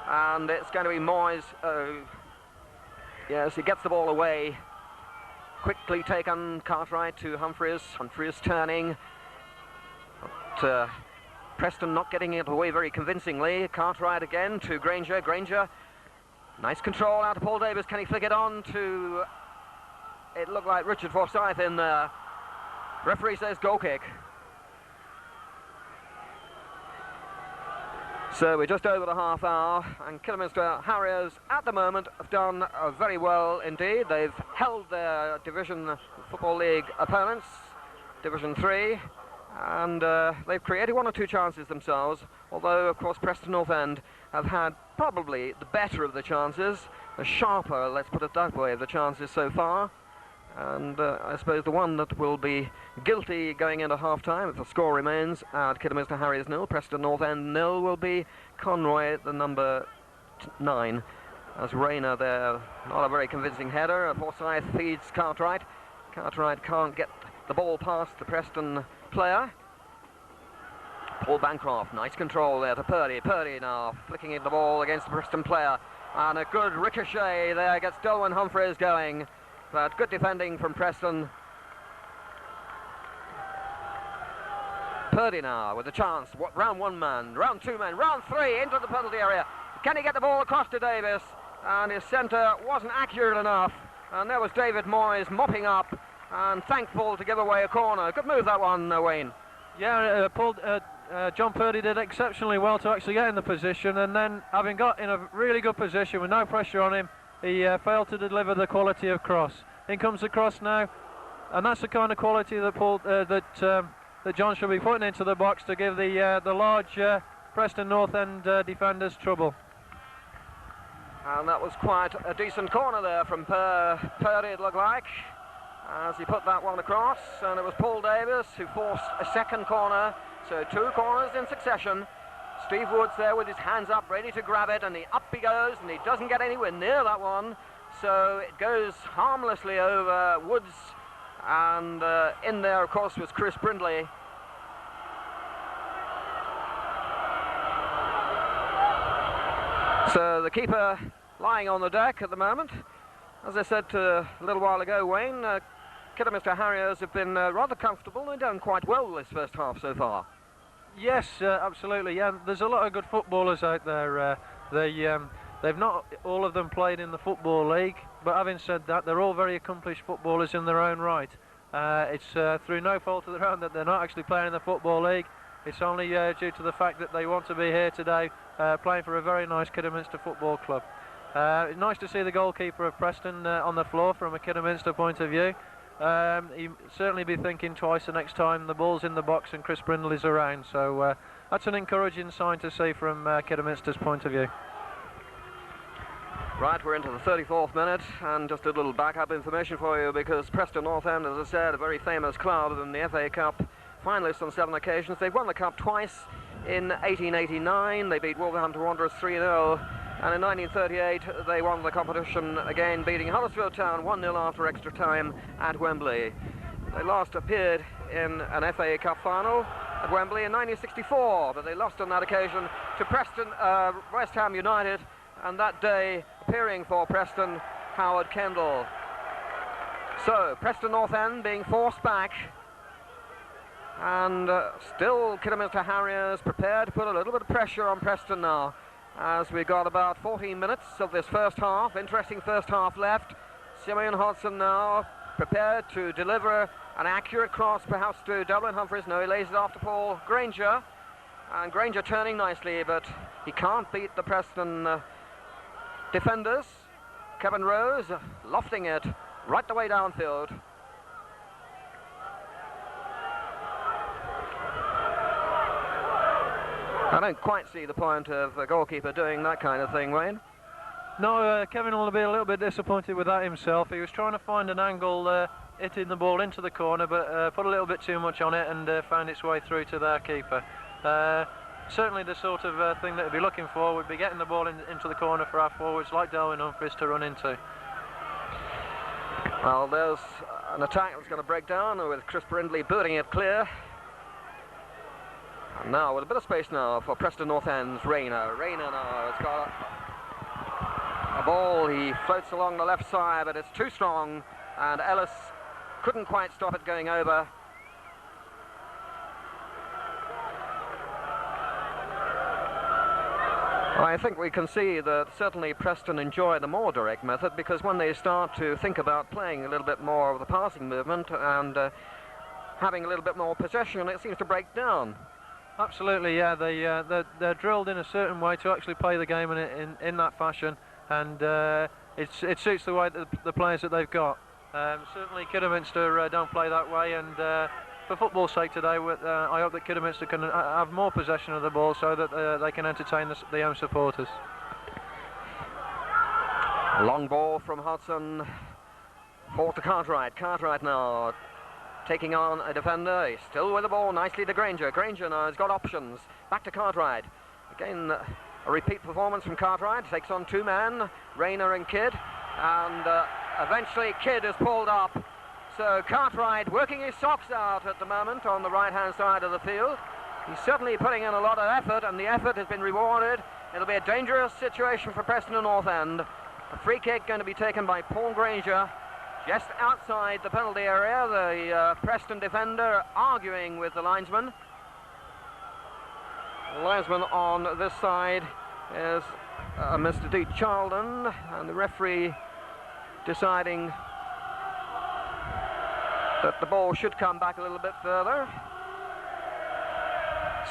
and it's going to be Moyes. Yes, he gets the ball away. Quickly taken, Cartwright to Humphreys. Humphreys turning. But, Preston not getting it away very convincingly. Cartwright again to Granger. Granger, nice control out of Paul Davis. Can he flick it on to... It looked like Richard Forsyth in there. Referee says goal kick. So we're just over the half hour, and Kidderminster Harriers at the moment have done very well indeed. They've held their Division Football League opponents, Division 3, and they've created one or two chances themselves, although of course Preston North End have had probably the better of the chances, the sharper, let's put it that way, of the chances so far. And I suppose the one that will be guilty going into half-time, if the score remains at Kidderminster Harriers 0, Preston North End 0, will be Conroy, the number 9. As Rayner there, not a very convincing header. Forsyth feeds Cartwright. Cartwright can't get the ball past the Preston player. Paul Bancroft, nice control there to Purdy. Purdy now flicking in the ball against the Preston player. And a good ricochet there gets Delwyn Humphreys going. But good defending from Preston. Purdy now with a chance. Round one man, round two men, round three into the penalty area. Can he get the ball across to Davis? And his centre wasn't accurate enough. And there was David Moyes mopping up and thankful to give away a corner. Good move that one, Wayne. Yeah, John Purdy did exceptionally well to actually get in the position, and then having got in a really good position with no pressure on him, he failed to deliver the quality of cross. In comes the cross now, and that's the kind of quality that that John should be putting into the box to give the large Preston North End defenders trouble. And that was quite a decent corner there from Purdy, it looked like, as he put that one across. And it was Paul Davis who forced a second corner, so two corners in succession. Steve Woods there with his hands up, ready to grab it, and up he goes, and he doesn't get anywhere near that one. So it goes harmlessly over Woods, and in there, of course, was Chris Brindley. So the keeper lying on the deck at the moment. As I said a little while ago, Wayne, Kidderminster Harriers have been rather comfortable. They've done quite well this first half so far. Yes, absolutely. Yeah, there's a lot of good footballers out there. They've not all of them played in the Football League, but having said that, they're all very accomplished footballers in their own right. It's through no fault of their own that they're not actually playing in the Football League. It's only due to the fact that they want to be here today, playing for a very nice Kidderminster Football Club. It's nice to see the goalkeeper of Preston on the floor from a Kidderminster point of view. He'll certainly be thinking twice the next time the ball's in the box and Chris Brindley's around, so that's an encouraging sign to see from Kidderminster's point of view. Right, we're into the 34th minute, and just a little backup information for you, because Preston North End, as I said, a very famous club in the FA Cup, finalists on 7 occasions. They've won the Cup twice. In 1889 they beat Wolverhampton Wanderers 3-0, and in 1938 they won the competition again, beating Huddersfield Town 1-0 after extra time at Wembley. They last appeared in an FA Cup final at Wembley in 1964, but they lost on that occasion to West Ham United, and that day appearing for Preston, Howard Kendall. So Preston North End being forced back, and still Kidderminster Harriers prepared to put a little bit of pressure on Preston now, as we've got about 14 minutes of this first half. Interesting first half left. Simeon Hodgson now prepared to deliver an accurate cross perhaps to Delwyn Humphreys. No, he lays it off to Paul Granger, and Granger turning nicely, but he can't beat the Preston defenders. Kevin Rose lofting it right the way downfield. I don't quite see the point of a goalkeeper doing that kind of thing, Wayne. No, Kevin will be a little bit disappointed with that himself. He was trying to find an angle hitting the ball into the corner, but put a little bit too much on it and found its way through to their keeper. Certainly the sort of thing that he'd be looking for would be getting the ball into the corner for our forwards like Delwyn Humphreys to run into. Well, there's an attack that's going to break down with Chris Brindley booting it clear. And now with a bit of space now for Preston North End's Rayner. Rayner now has got a ball. He floats along the left side, but it's too strong, and Ellis couldn't quite stop it going over. I think we can see that certainly Preston enjoy the more direct method, because when they start to think about playing a little bit more of the passing movement and having a little bit more possession, it seems to break down. Absolutely, yeah. They're drilled in a certain way to actually play the game in that fashion, and it suits the way the players that they've got. Certainly Kidderminster don't play that way, and for football's sake today, I hope that Kidderminster can have more possession of the ball so that they can entertain the home supporters. Long ball from Hodson, forward to Cartwright. Cartwright now taking on a defender. He's still with the ball, nicely to Granger. Granger now has got options. Back to Cartwright. Again, a repeat performance from Cartwright. Takes on two men, Rayner and Kidd, and eventually Kidd is pulled up. So Cartwright working his socks out at the moment on the right-hand side of the field. He's certainly putting in a lot of effort, and the effort has been rewarded. It'll be a dangerous situation for Preston and North End. A free kick going to be taken by Paul Granger, just outside the penalty area. The Preston defender arguing with the linesman. The linesman on this side is Mr. D. Charlton, and the referee deciding that the ball should come back a little bit further.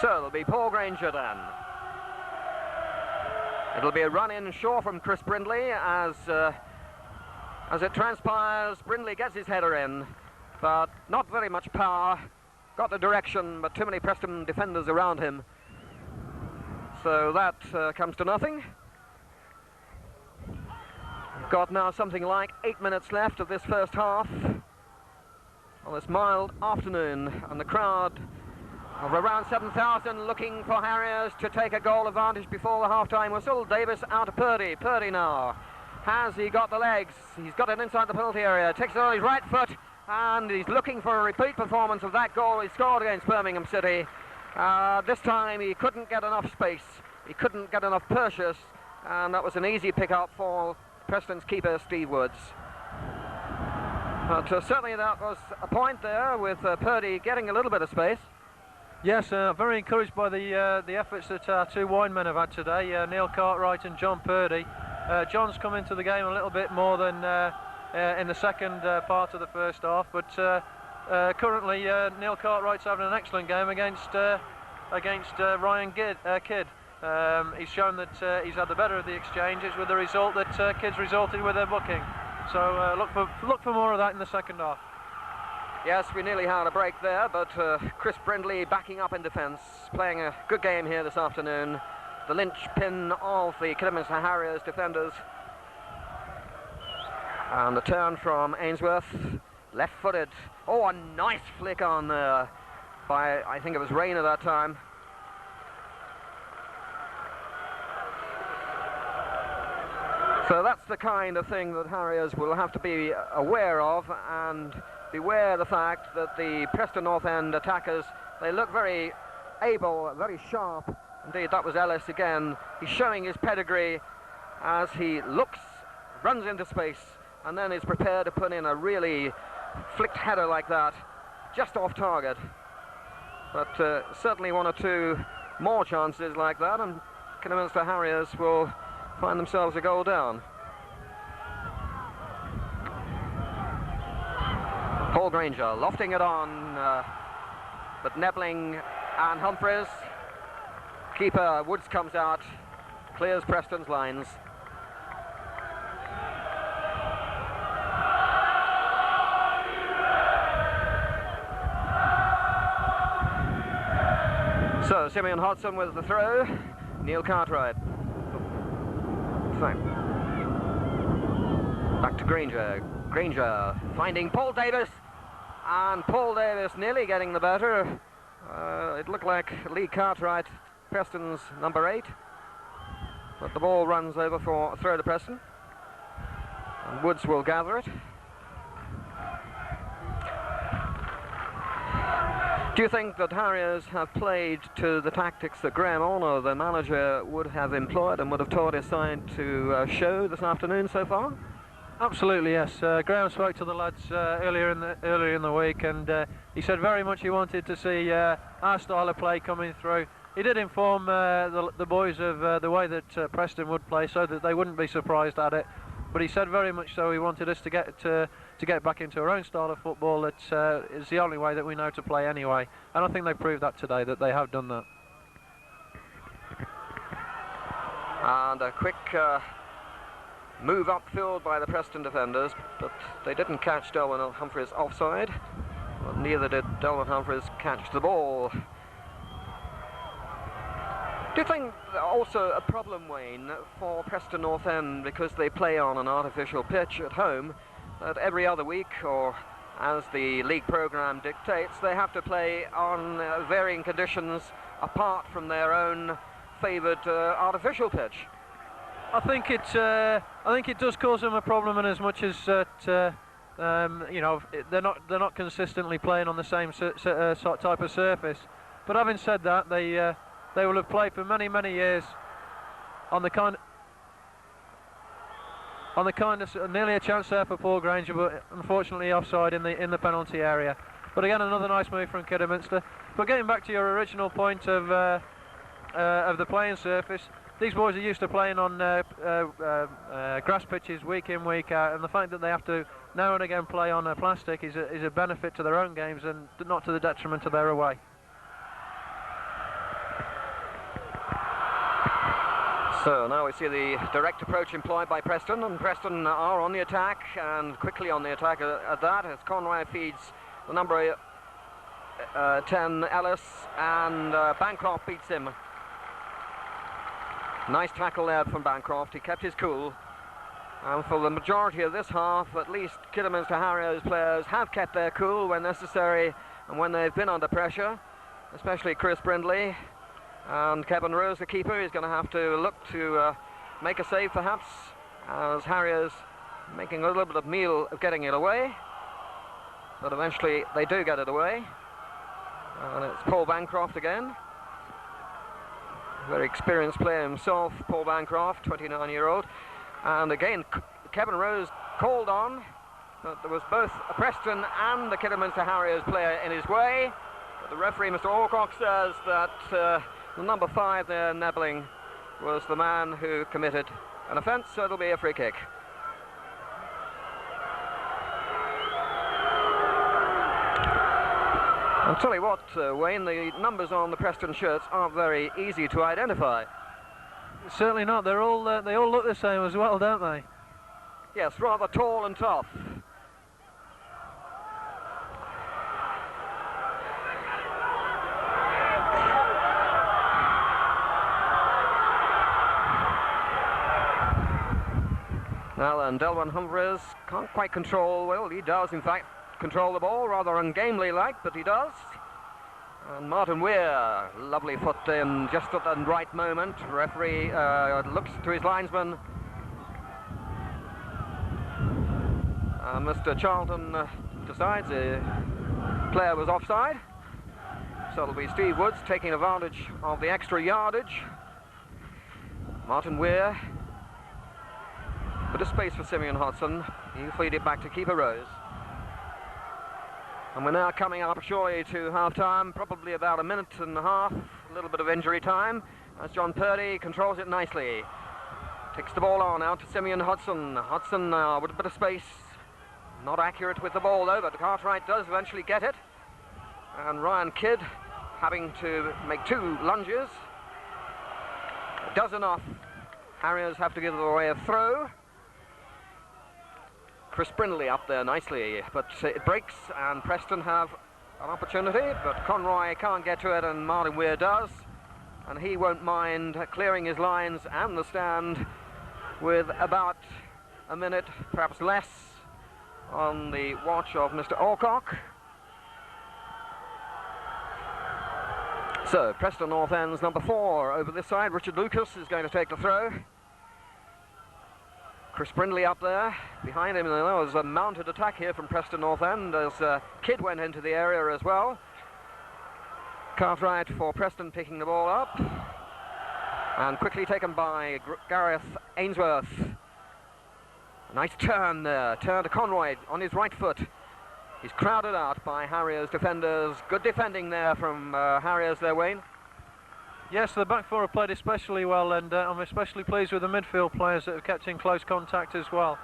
So it'll be Paul Granger then. It'll be a run-in shore from Chris Brindley. As it transpires, Brindley gets his header in, but not very much power. Got the direction, but too many Preston defenders around him. So that comes to nothing. We've got now something like 8 minutes left of this first half on this mild afternoon, and the crowd of around 7,000 looking for Harriers to take a goal advantage before the half-time whistle. Davis out to Purdy. Purdy now. Has he got the legs? He's got it inside the penalty area. Takes it on his right foot, and he's looking for a repeat performance of that goal he scored against Birmingham City. This time he couldn't get enough space. He couldn't get enough purchase, and that was an easy pick-up for Preston's keeper, Steve Woods. But certainly that was a point there with Purdy getting a little bit of space. Yes, very encouraged by the efforts that our two winemen have had today, Neil Cartwright and John Purdy. John's come into the game a little bit more than in the second part of the first half, but currently Neil Cartwright's having an excellent game against Ryan Kidd. He's shown that he's had the better of the exchanges, with the result that Kidd's resulted with their booking. So look for more of that in the second half. Yes, we nearly had a break there, but Chris Brindley backing up in defence, playing a good game here this afternoon. The linchpin of the Kidderminster Harriers defenders. And the turn from Ainsworth, left-footed. Oh, a nice flick on there by, I think it was Rayner that time. So that's the kind of thing that Harriers will have to be aware of, and beware the fact that the Preston North End attackers, they look very able, very sharp. Indeed, that was Ellis again. He's showing his pedigree as he looks, runs into space, and then is prepared to put in a really flicked header like that, just off target. But certainly one or two more chances like that, and Kidderminster Harriers will find themselves a goal down. Paul Granger lofting it on, but Nebling and Humphreys. Keeper Woods comes out, clears Preston's lines. So Simeon Hodson with the throw, Neil Cartwright. Fine. Back to Granger. Granger finding Paul Davis, and Paul Davis nearly getting the better. It looked like Lee Cartwright, Preston's number 8, but the ball runs over for a throw to Preston, and Woods will gather it. Do you think that Harriers have played to the tactics that Graham Orner, the manager, would have employed and would have taught his side to show this afternoon so far? Absolutely, yes. Graham spoke to the lads earlier in the week, and he said very much he wanted to see our style of play coming through. He did inform the boys of the way that Preston would play, so that they wouldn't be surprised at it. But he said very much so he wanted us to get back into our own style of football. That is the only way that we know to play anyway, and I think they proved that today, that they have done that. And a quick move upfield by the Preston defenders, but they didn't catch Delwyn Humphreys offside. Well, neither did Delwyn Humphreys catch the ball. Do you think also a problem, Wayne, for Preston North End, because they play on an artificial pitch at home, that every other week, or as the league programme dictates, they have to play on varying conditions apart from their own favoured artificial pitch? I think it does cause them a problem, in as much as that you know, they're not consistently playing on the same type of surface. But having said that, they will have played for many years on the kind of nearly a chance there for Paul Granger, but unfortunately offside in the penalty area. But again, another nice move from Kidderminster. But getting back to your original point of the playing surface, these boys are used to playing on grass pitches week in, week out, and the fact that they have to now and again play on plastic is a benefit to their own games and not to the detriment of their away. So now we see the direct approach employed by Preston, and Preston are on the attack, and quickly on the attack at that, as Conroy feeds the number 10 Ellis, and Bancroft beats him. Nice tackle there from Bancroft. He kept his cool, and for the majority of this half, at least Kidderminster Harriers players have kept their cool when necessary and when they've been under pressure, especially Chris Brindley. And Kevin Rose, the keeper, is going to have to look to make a save perhaps, as Harriers making a little bit of meal of getting it away, but eventually they do get it away. And it's Paul Bancroft again. Very experienced player himself, Paul Bancroft, 29-year-old. And again, Kevin Rose called on, but there was both a Preston and the Kidderminster Harriers player in his way. But the referee, Mr. Alcock, says that the number 5 there, Nebling, was the man who committed an offence, so it'll be a free kick. I'll tell you what, Wayne, the numbers on the Preston shirts aren't very easy to identify. Certainly not. They all look the same as well, don't they? Yes, rather tall and tough. Well, and Delwyn Humphreys can't quite control, well, he does in fact control the ball, rather ungamely like, but he does. And Martin Weir, lovely foot in just at the right moment. Referee looks to his linesman. Mr. Charlton decides the player was offside. So it'll be Steve Woods taking advantage of the extra yardage. Martin Weir. Bit of space for Simeon Hodson. He'll feed it back to keeper Rose. And we're now coming up shortly to half-time, probably about a minute and a half, a little bit of injury time, as John Purdy controls it nicely. Takes the ball on out to Simeon Hodson. Hodson with a bit of space, not accurate with the ball though, but Cartwright does eventually get it. And Ryan Kidd having to make 2 lunges. Does enough. Harriers have to give away a throw. Chris Brindley up there nicely, but it breaks and Preston have an opportunity, but Conroy can't get to it and Martin Weir does, and he won't mind clearing his lines and the stand with about a minute, perhaps less, on the watch of Mr. Alcock. So Preston North End's number 4 over this side. Richard Lucas is going to take the throw. Chris Brindley up there. Behind him there was a mounted attack here from Preston North End as Kidd went into the area as well. Cartwright for Preston picking the ball up. And quickly taken by Gareth Ainsworth. A nice turn there, turn to Conroy on his right foot. He's crowded out by Harriers defenders. Good defending there from Harriers there, Wayne. Yes, the back four have played especially well, and I'm especially pleased with the midfield players that have kept in close contact as well.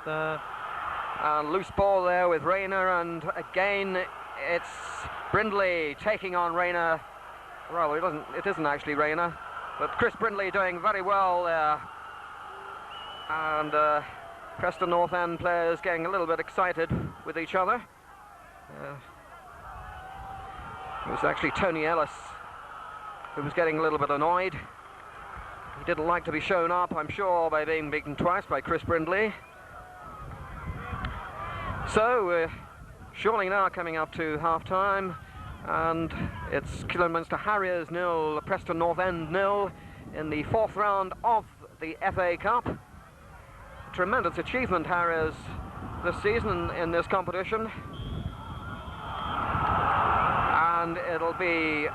Loose ball there with Rayner, and again it's Brindley taking on Rayner. Well, it isn't actually Rayner, but Chris Brindley doing very well there. And Preston North End players getting a little bit excited with each other. It was actually Tony Ellis who was getting a little bit annoyed. He didn't like to be shown up, I'm sure, by being beaten twice by Chris Brindley. So, surely now coming up to half-time, and it's Kidderminster Harriers 0, Preston North End 0 in the 4th round of the FA Cup. Tremendous achievement, Harriers, this season in this competition. And it'll be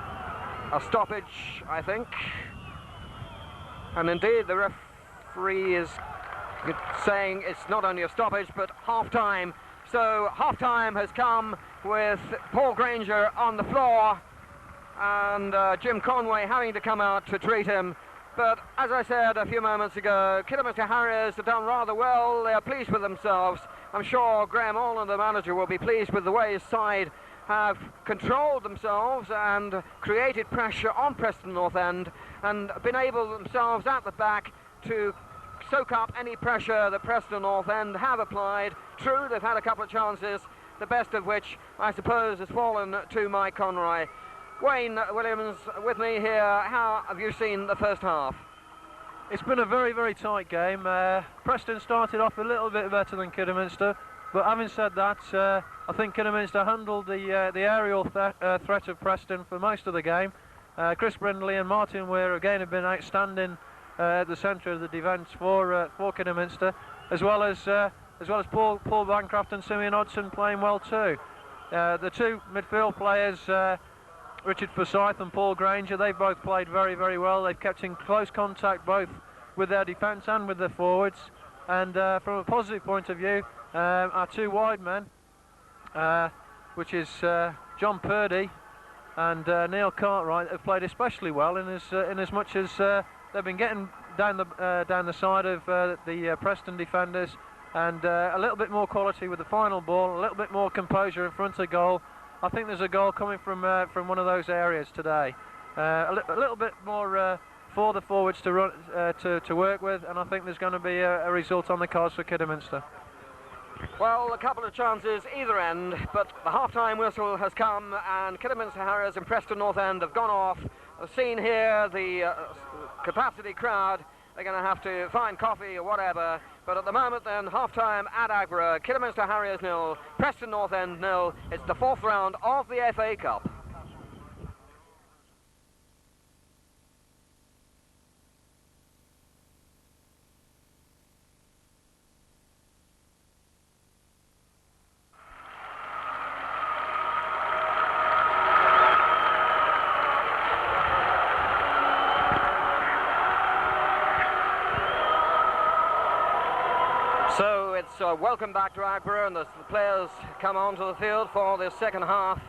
a stoppage, I think. And indeed, the referee is saying it's not only a stoppage, but half-time. So half-time has come with Paul Granger on the floor and Jim Conway having to come out to treat him. But as I said a few moments ago, Kidderminster Harriers have done rather well. They are pleased with themselves. I'm sure Graham Allen, the manager, will be pleased with the way his side have controlled themselves and created pressure on Preston North End and been able themselves at the back to soak up any pressure that Preston North End have applied. True, they've had a couple of chances, the best of which, I suppose, has fallen to Mike Conroy. Wayne Williams with me here. How have you seen the first half? It's been a very, very tight game. Preston started off a little bit better than Kidderminster, but having said that, I think Kidderminster handled the aerial threat of Preston for most of the game. Chris Brindley and Martin Weir again have been outstanding at the centre of the defence for Kidderminster, as well as Paul Bancroft and Simeon Hodson playing well too. The two midfield players, Richard Forsyth and Paul Granger, they've both played very, very well. They've kept in close contact both with their defence and with their forwards. And from a positive point of view, our two wide men, which is John Purdy and Neil Cartwright, have played especially well in as much as they've been getting down the side of the Preston defenders, and a little bit more quality with the final ball, a little bit more composure in front of goal. I think there's a goal coming from one of those areas today. A little bit more for the forwards to run to work with, and I think there's going to be a result on the cards for Kidderminster. Well, a couple of chances either end, but the half-time whistle has come, and Kidderminster Harriers and Preston North End have gone off. I've seen here the capacity crowd. They're going to have to find coffee or whatever. But at the moment then, half-time at Agborough, Kidderminster Harriers 0, Preston North End 0. It's the 4th round of the FA Cup. So it's welcome back to Agborough, and the players come onto the field for the second half,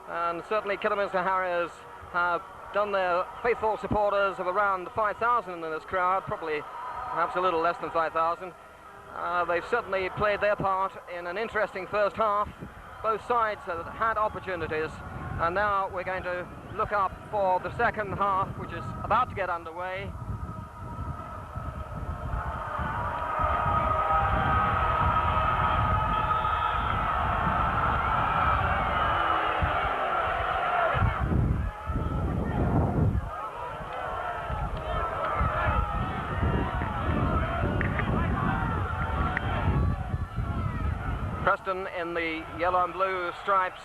and certainly Kidderminster Harriers have done their faithful supporters of around 5,000 in this crowd, probably perhaps a little less than 5,000. They've certainly played their part in an interesting first half. Both sides have had opportunities, and now we're going to look up for the second half, which is about to get underway. Preston in the yellow and blue stripes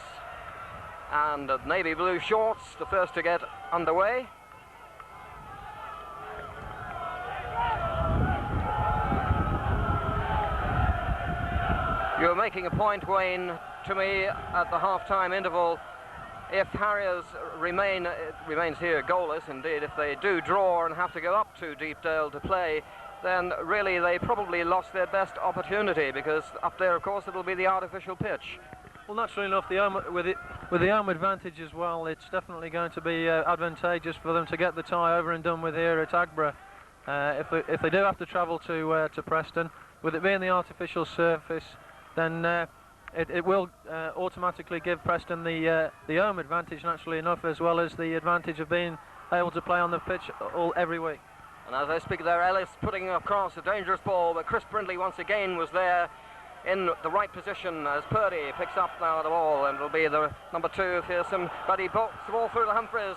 and navy blue shorts, the first to get underway. You were making a point, Wayne, to me at the half-time interval if Harriers remains here goalless, indeed, if they do draw and have to go up to Deepdale to play, then really they probably lost their best opportunity, because up there, of course, it'll be the artificial pitch. Well, naturally enough, with the home advantage as well, it's definitely going to be advantageous for them to get the tie over and done with here at Agborough. If they do have to travel to Preston, with it being the artificial surface, then it will automatically give Preston the home advantage, naturally enough, as well as the advantage of being able to play on the pitch every week. And as I speak there, Ellis putting across a dangerous ball, but Chris Brindley once again was there in the right position as Purdy picks up now the ball, and it'll be the number 2 fearsome, but he bolts the ball through to Humphreys.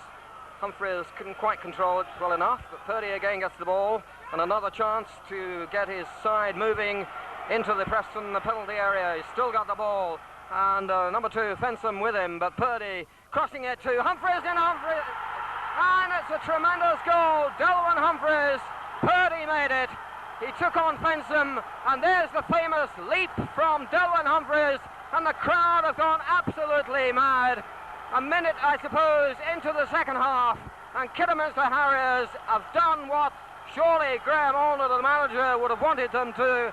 Humphreys couldn't quite control it well enough, but Purdy again gets the ball, and another chance to get his side moving into the Preston penalty area. He's still got the ball, and number 2 Fensham with him, but Purdy crossing it to Humphreys, and it's a tremendous goal. Delwyn Humphreys, Purdy made it. He took on Fensham, and there's the famous leap from Delwyn Humphreys, and the crowd have gone absolutely mad. A minute, I suppose, into the second half, and Kidderminster Harriers have done what surely Graham Allnutt, the manager, would have wanted them to: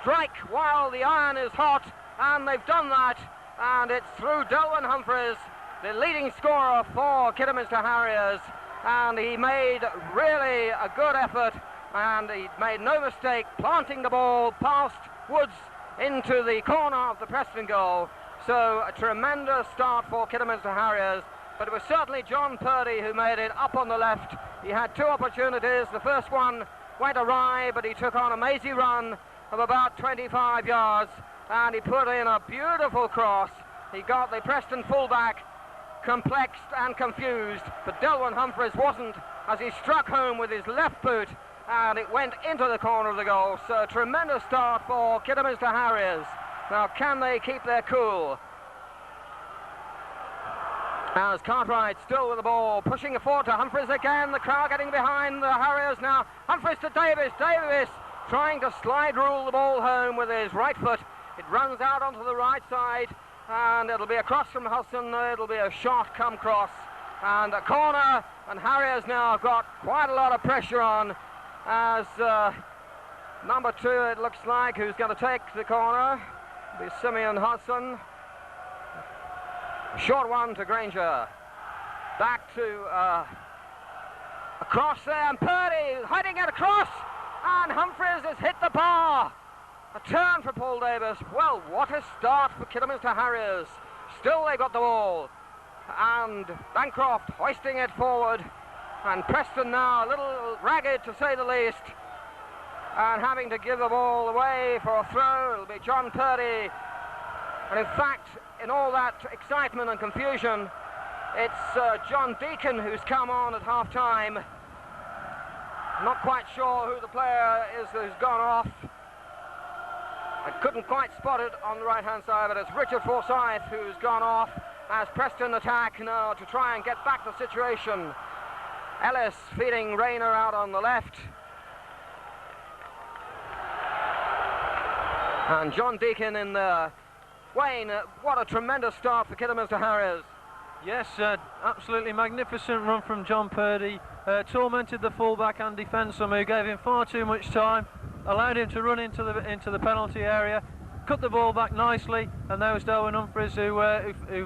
strike while the iron is hot, and they've done that, and it's through Delwyn Humphreys, the leading scorer for Kidderminster Harriers, and he made really a good effort, and he made no mistake planting the ball past Woods into the corner of the Preston goal. So a tremendous start for Kidderminster Harriers, but it was certainly John Purdy who made it up on the left. He had 2 opportunities. The first one went awry, but he took on a mazy run of about 25 yards, and he put in a beautiful cross. He got the Preston fullback complexed and confused, but Delwyn Humphreys wasn't, as he struck home with his left boot, and it went into the corner of the goal. So a tremendous start for Kidderminster Harriers. Now, can they keep their cool? As Cartwright still with the ball, pushing it forward to Humphreys again. The crowd getting behind the Harriers now. Humphreys to Davis. Davis trying to slide rule the ball home with his right foot. It runs out onto the right side, and it'll be across from Hudson. It'll be a short come cross and a corner, and Harriers now have got quite a lot of pressure on, as number 2, it looks like, who's going to take the corner. It'll be Simeon Hudson. Short one to Granger. Back to across there, and Purdy hiding it across, and Humphreys has hit the bar. A turn for Paul Davis. Well, what a start for Kidderminster Harriers. Still they got the ball, and Bancroft hoisting it forward, and Preston now a little ragged, to say the least, and having to give the ball away for a throw. It'll be John Purdy, and in fact, in all that excitement and confusion, it's John Deacon who's come on at half-time. Not quite sure who the player is who's gone off. I couldn't quite spot it on the right-hand side, but it's Richard Forsyth who's gone off as Preston attack now to try and get back the situation. Ellis feeding Rayner out on the left. And John Deacon in there. Wayne, what a tremendous start for Kidderminster Harriers. Yes, absolutely magnificent run from John Purdy. Tormented the fullback Andy Fensham, who gave him far too much time, allowed him to run into the penalty area, cut the ball back nicely, and there was Delwyn Humphreys who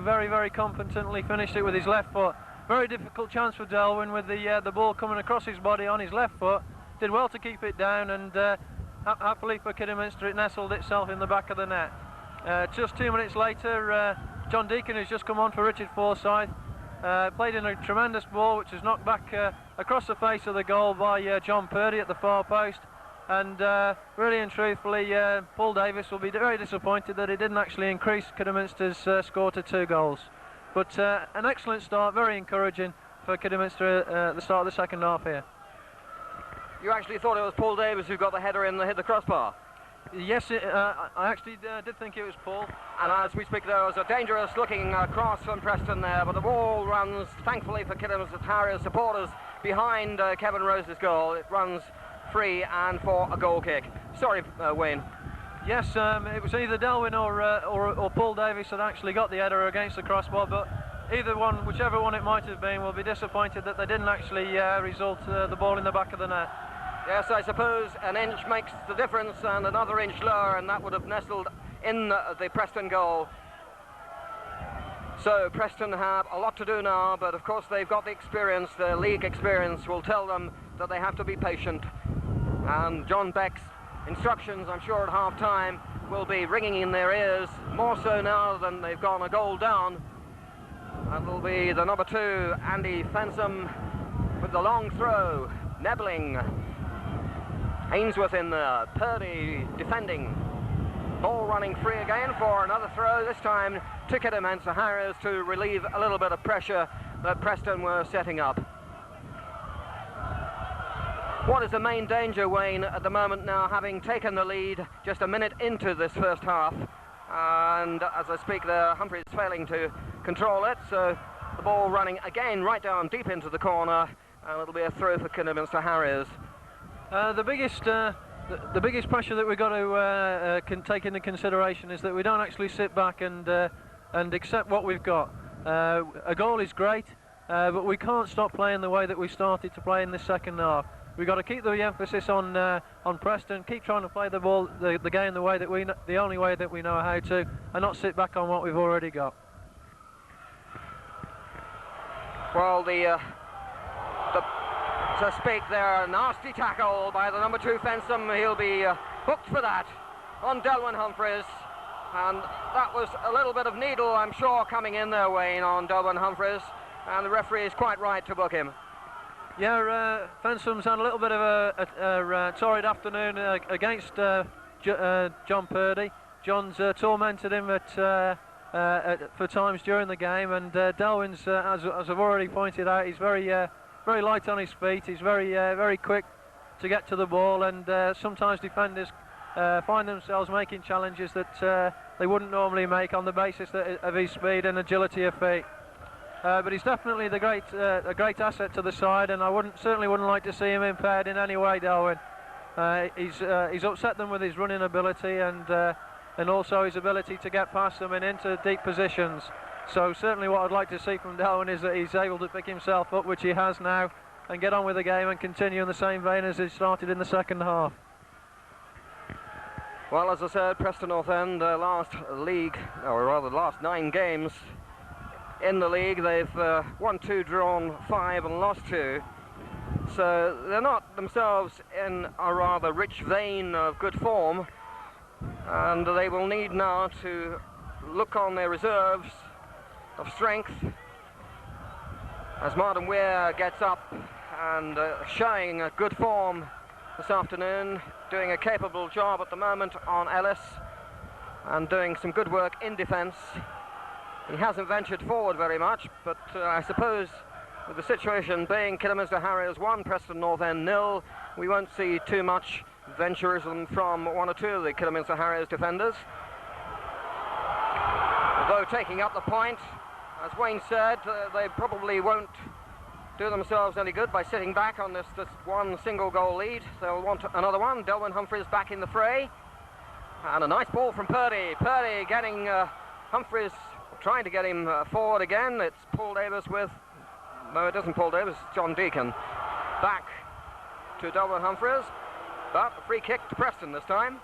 very, very competently finished it with his left foot. Very difficult chance for Delwyn with the ball coming across his body on his left foot. Did well to keep it down, and happily for Kidderminster, it nestled itself in the back of the net. Just 2 minutes later, John Deacon, who's just come on for Richard Forsyth, played in a tremendous ball which was knocked back across the face of the goal by John Purdy at the far post, and really and truthfully, Paul Davis will be very disappointed that he didn't actually increase Kidderminster's score to 2 goals. But an excellent start, very encouraging for Kidderminster at the start of the second half here. You actually thought it was Paul Davis who got the header in, hit the crossbar? Yes, I actually did think it was Paul. And as we speak, there was a dangerous looking cross from Preston there, but the ball runs, thankfully for Kidderminster Harriers supporters, behind Kevin Rose's goal. It runs free and for a goal kick. Sorry, Wayne. Yes, it was either Delwyn or Paul Davis that actually got the header against the crossbar, but either one, whichever one it might have been, will be disappointed that they didn't actually result the ball in the back of the net. Yes, I suppose an inch makes the difference, and another inch lower, and that would have nestled in the Preston goal. So Preston have a lot to do now, but of course they've got the experience. The league experience will tell them that they have to be patient. And John Beck's instructions, I'm sure at half-time, will be ringing in their ears, more so now than they've gone a goal down. And it'll be the number 2, Andy Fensom, with the long throw. Nebling, Ainsworth in there, Purdy defending. Ball running free again for another throw, this time to Kidderminster Harriers to relieve a little bit of pressure that Preston were setting up. What is the main danger, Wayne, at the moment now, having taken the lead just a minute into this first half? And as I speak there, Humphreys failing to control it, so the ball running again right down deep into the corner, and it'll be a throw for Kidderminster Harriers. The biggest pressure that we've got to take into consideration is that we don't actually sit back and accept what we've got. A goal is great, but we can't stop playing the way that we started to play in the second half. We've got to keep the emphasis on Preston, keep trying to play the ball, the game the way that the only way that we know how to, and not sit back on what we've already got. Well, to speak there, a nasty tackle by the number 2 Fensom. He'll be booked for that on Delwyn Humphreys, and that was a little bit of needle, I'm sure, coming in there, Wayne, on Delwyn Humphreys, and the referee is quite right to book him. Yeah, Fensom's had a little bit of a torrid afternoon against John Purdy. John's tormented him for times during the game, and Delwyn's, as I've already pointed out, he's very light on his feet. He's very quick to get to the ball, and sometimes defenders find themselves making challenges that they wouldn't normally make on the basis of his speed and agility of feet. But he's definitely a great asset to the side, and I certainly wouldn't like to see him impaired in any way, Delwyn. He's upset them with his running ability and also his ability to get past them and into deep positions. So certainly what I'd like to see from Delwyn is that he's able to pick himself up, which he has now, and get on with the game and continue in the same vein as he started in the second half. Well, as I said, Preston North End, last 9 games in the league, they've won 2, drawn 5 and lost 2. So they're not themselves in a rather rich vein of good form, and they will need now to look on their reserves of strength as Martin Weir gets up and showing a good form this afternoon, doing a capable job at the moment on Ellis and doing some good work in defence. He hasn't ventured forward very much, but I suppose with the situation being Kidderminster Harriers 1, Preston North End 0, we won't see too much venturism from 1 or 2 of the Kidderminster Harriers defenders. Although taking up the point, as Wayne said, they probably won't do themselves any good by sitting back on this one single goal lead. They'll want another one. Delwyn Humphreys back in the fray. And a nice ball from Purdy. Purdy getting Humphreys, trying to get him forward again. It's Paul Davis with... No, it isn't Paul Davis, it's John Deacon. Back to Delwyn Humphreys. But a free kick to Preston this time.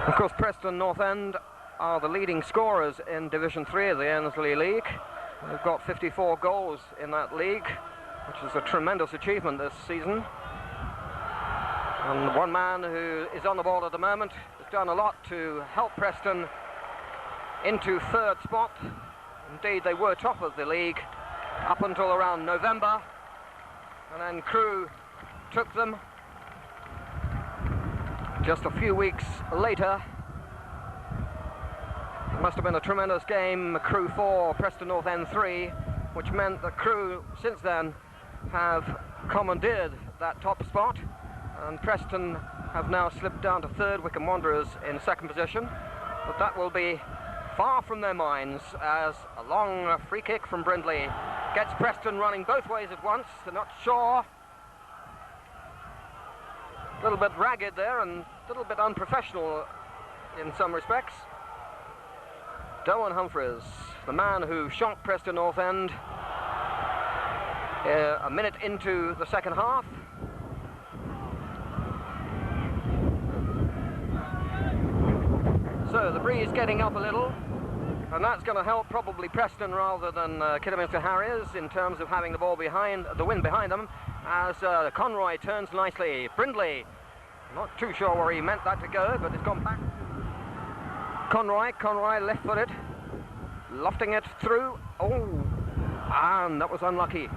Of course, Preston North End are the leading scorers in Division 3 of the Ainslie League. They've got 54 goals in that league, which is a tremendous achievement this season. And one man who is on the ball at the moment has done a lot to help Preston into 3rd spot. Indeed, they were top of the league up until around November, and then Crewe took them. Just a few weeks later, it must have been a tremendous game, Crewe 4, Preston North End 3, which meant that Crewe since then have commandeered that top spot, and Preston have now slipped down to 3rd, Wycombe Wanderers in 2nd position, but that will be far from their minds as a long free kick from Brindley gets Preston running both ways at once. They're not sure. A little bit ragged there and a little bit unprofessional in some respects. Delwyn Humphreys, the man who shocked Preston North End a minute into the second half. So the breeze getting up a little, and that's going to help probably Preston rather than Kidderminster Harriers in terms of having the ball behind, the wind behind them, as Conroy turns nicely. Brindley, not too sure where he meant that to go, but it's gone back. Conroy left-footed, lofting it through. Oh, and that was unlucky.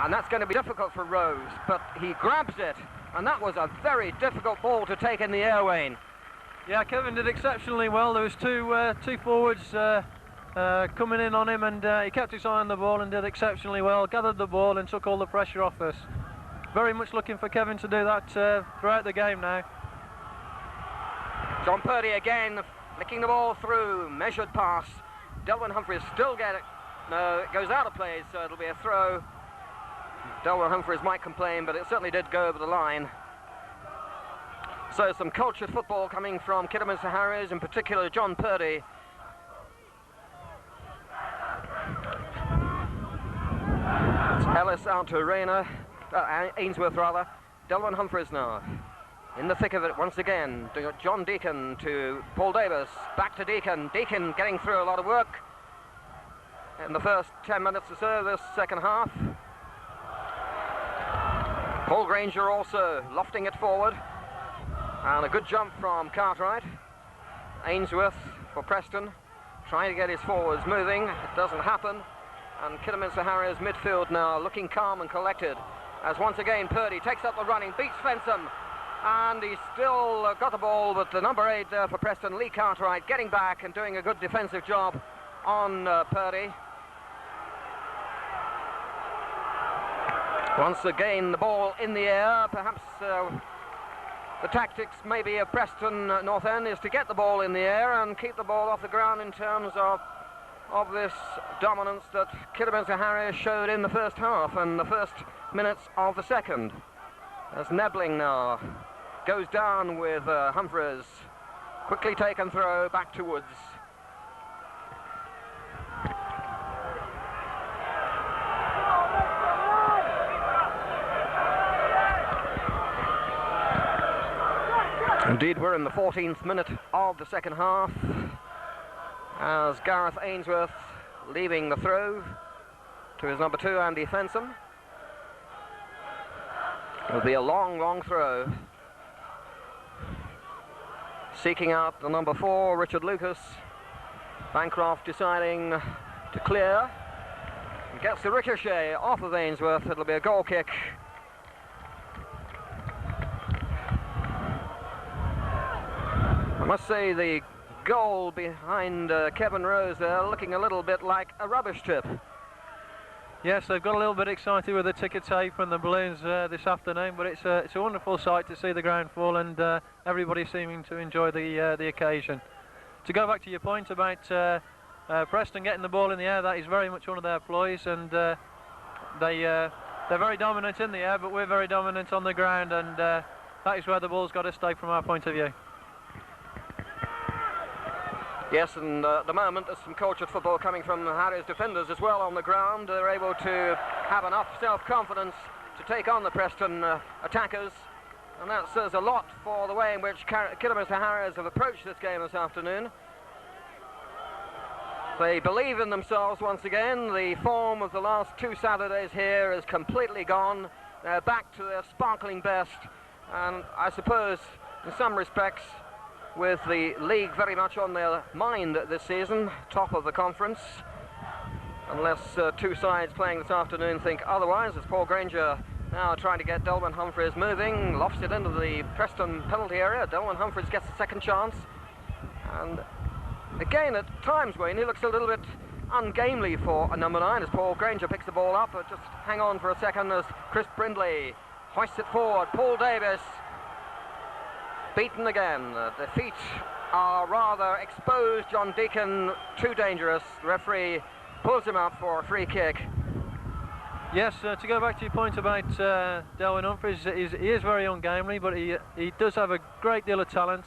And that's going to be difficult for Rose, but he grabs it, and that was a very difficult ball to take in the air, Wayne. Yeah, Kevin did exceptionally well. There was two forwards coming in on him, and he kept his eye on the ball and did exceptionally well. Gathered the ball and took all the pressure off us. Very much looking for Kevin to do that throughout the game now. John Purdy again, flicking the ball through, measured pass. Delwyn Humphreys still get it. No, it goes out of play, so it'll be a throw. Delwyn Humphreys might complain, but it certainly did go over the line. So some cultured football coming from Kidderminster Harriers, in particular John Purdy. It's Ellis out to Rayner, Ainsworth rather. Delwyn Humphreys now in the thick of it once again. John Deacon to Paul Davis, back to Deacon. Deacon getting through a lot of work in the first 10 minutes or so of this second half. Paul Granger also lofting it forward. And a good jump from Cartwright. Ainsworth for Preston, trying to get his forwards moving. It doesn't happen. And Kidderminster Harriers midfield now looking calm and collected, as once again Purdy takes up the running, beats Fensom, and he's still got the ball, but the number 8 there for Preston, Lee Cartwright, getting back and doing a good defensive job on Purdy. Once again the ball in the air, perhaps the tactics maybe of Preston North End is to get the ball in the air and keep the ball off the ground in terms of this dominance that Kidderminster Harriers showed in the first half and the first minutes of the second. As Nebling now goes down with Humphreys, quickly taken throw back to Woods. Indeed, we're in the 14th minute of the second half, as Gareth Ainsworth leaving the throw to his number 2, Andy Fensom. It'll be a long, long throw. Seeking out the number 4, Richard Lucas. Bancroft deciding to clear. Gets the ricochet off of Ainsworth. It'll be a goal kick. I must say the goal behind Kevin Rose there looking a little bit like a rubbish tip. Yes, they've got a little bit excited with the ticker tape and the balloons this afternoon, but it's a wonderful sight to see the ground full and everybody seeming to enjoy the occasion. To go back to your point about Preston getting the ball in the air, that is very much one of their ploys, and they're very dominant in the air, but we're very dominant on the ground, and that is where the ball's got to stay from our point of view. Yes, and at the moment there's some cultured football coming from the Harriers defenders as well on the ground. They're able to have enough self-confidence to take on the Preston attackers, and that says a lot for the way in which Kidderminster Harriers have approached this game this afternoon. They believe in themselves once again. The form of the last 2 Saturdays here is completely gone. They're back to their sparkling best, and I suppose in some respects, with the league very much on their mind this season, top of the conference, unless 2 sides playing this afternoon think otherwise, as Paul Granger now trying to get Delwyn Humphreys moving, lofts it into the Preston penalty area. Delwyn Humphreys gets a second chance, and again at times, Wayne, he looks a little bit ungamely for a number 9 as Paul Granger picks the ball up, but just hang on for a second as Chris Brindley hoists it forward. Paul Davis beaten again. The feet are rather exposed. John Deacon too dangerous. The referee pulls him out for a free kick. Yes, to go back to your point about Delwyn Humphreys, he is very ungamely, but he does have a great deal of talent.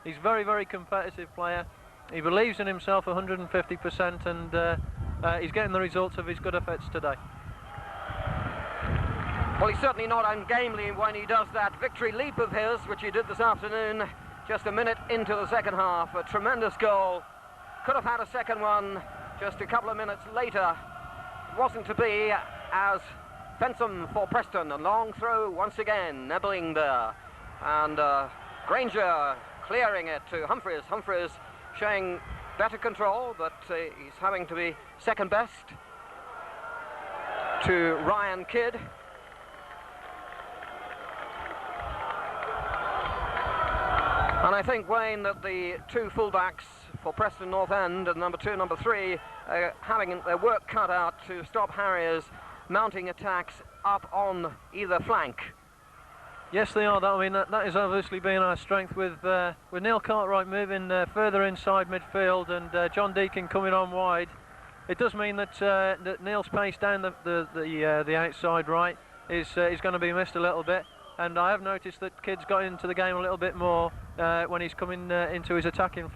He's a very, very competitive player. He believes in himself 150%, and he's getting the results of his good efforts today. Well, he's certainly not ungamely when he does that victory leap of his, which he did this afternoon, just a minute into the second half. A tremendous goal. Could have had a second one just a couple of minutes later. It wasn't to be, as Fensom for Preston. A long throw once again, nibbling there. And Granger clearing it to Humphreys. Humphreys showing better control, but he's having to be second best to Ryan Kidd. And I think, Wayne, that the two fullbacks for Preston North End, and number 2 and number 3, having their work cut out to stop Harriers mounting attacks up on either flank. Yes, they are. I mean, that has obviously been our strength with Neil Cartwright moving further inside midfield and John Deacon coming on wide. It does mean that that Neil's pace down the outside right is going to be missed a little bit. And I have noticed that Kidd's got into the game a little bit more when he's coming into his attacking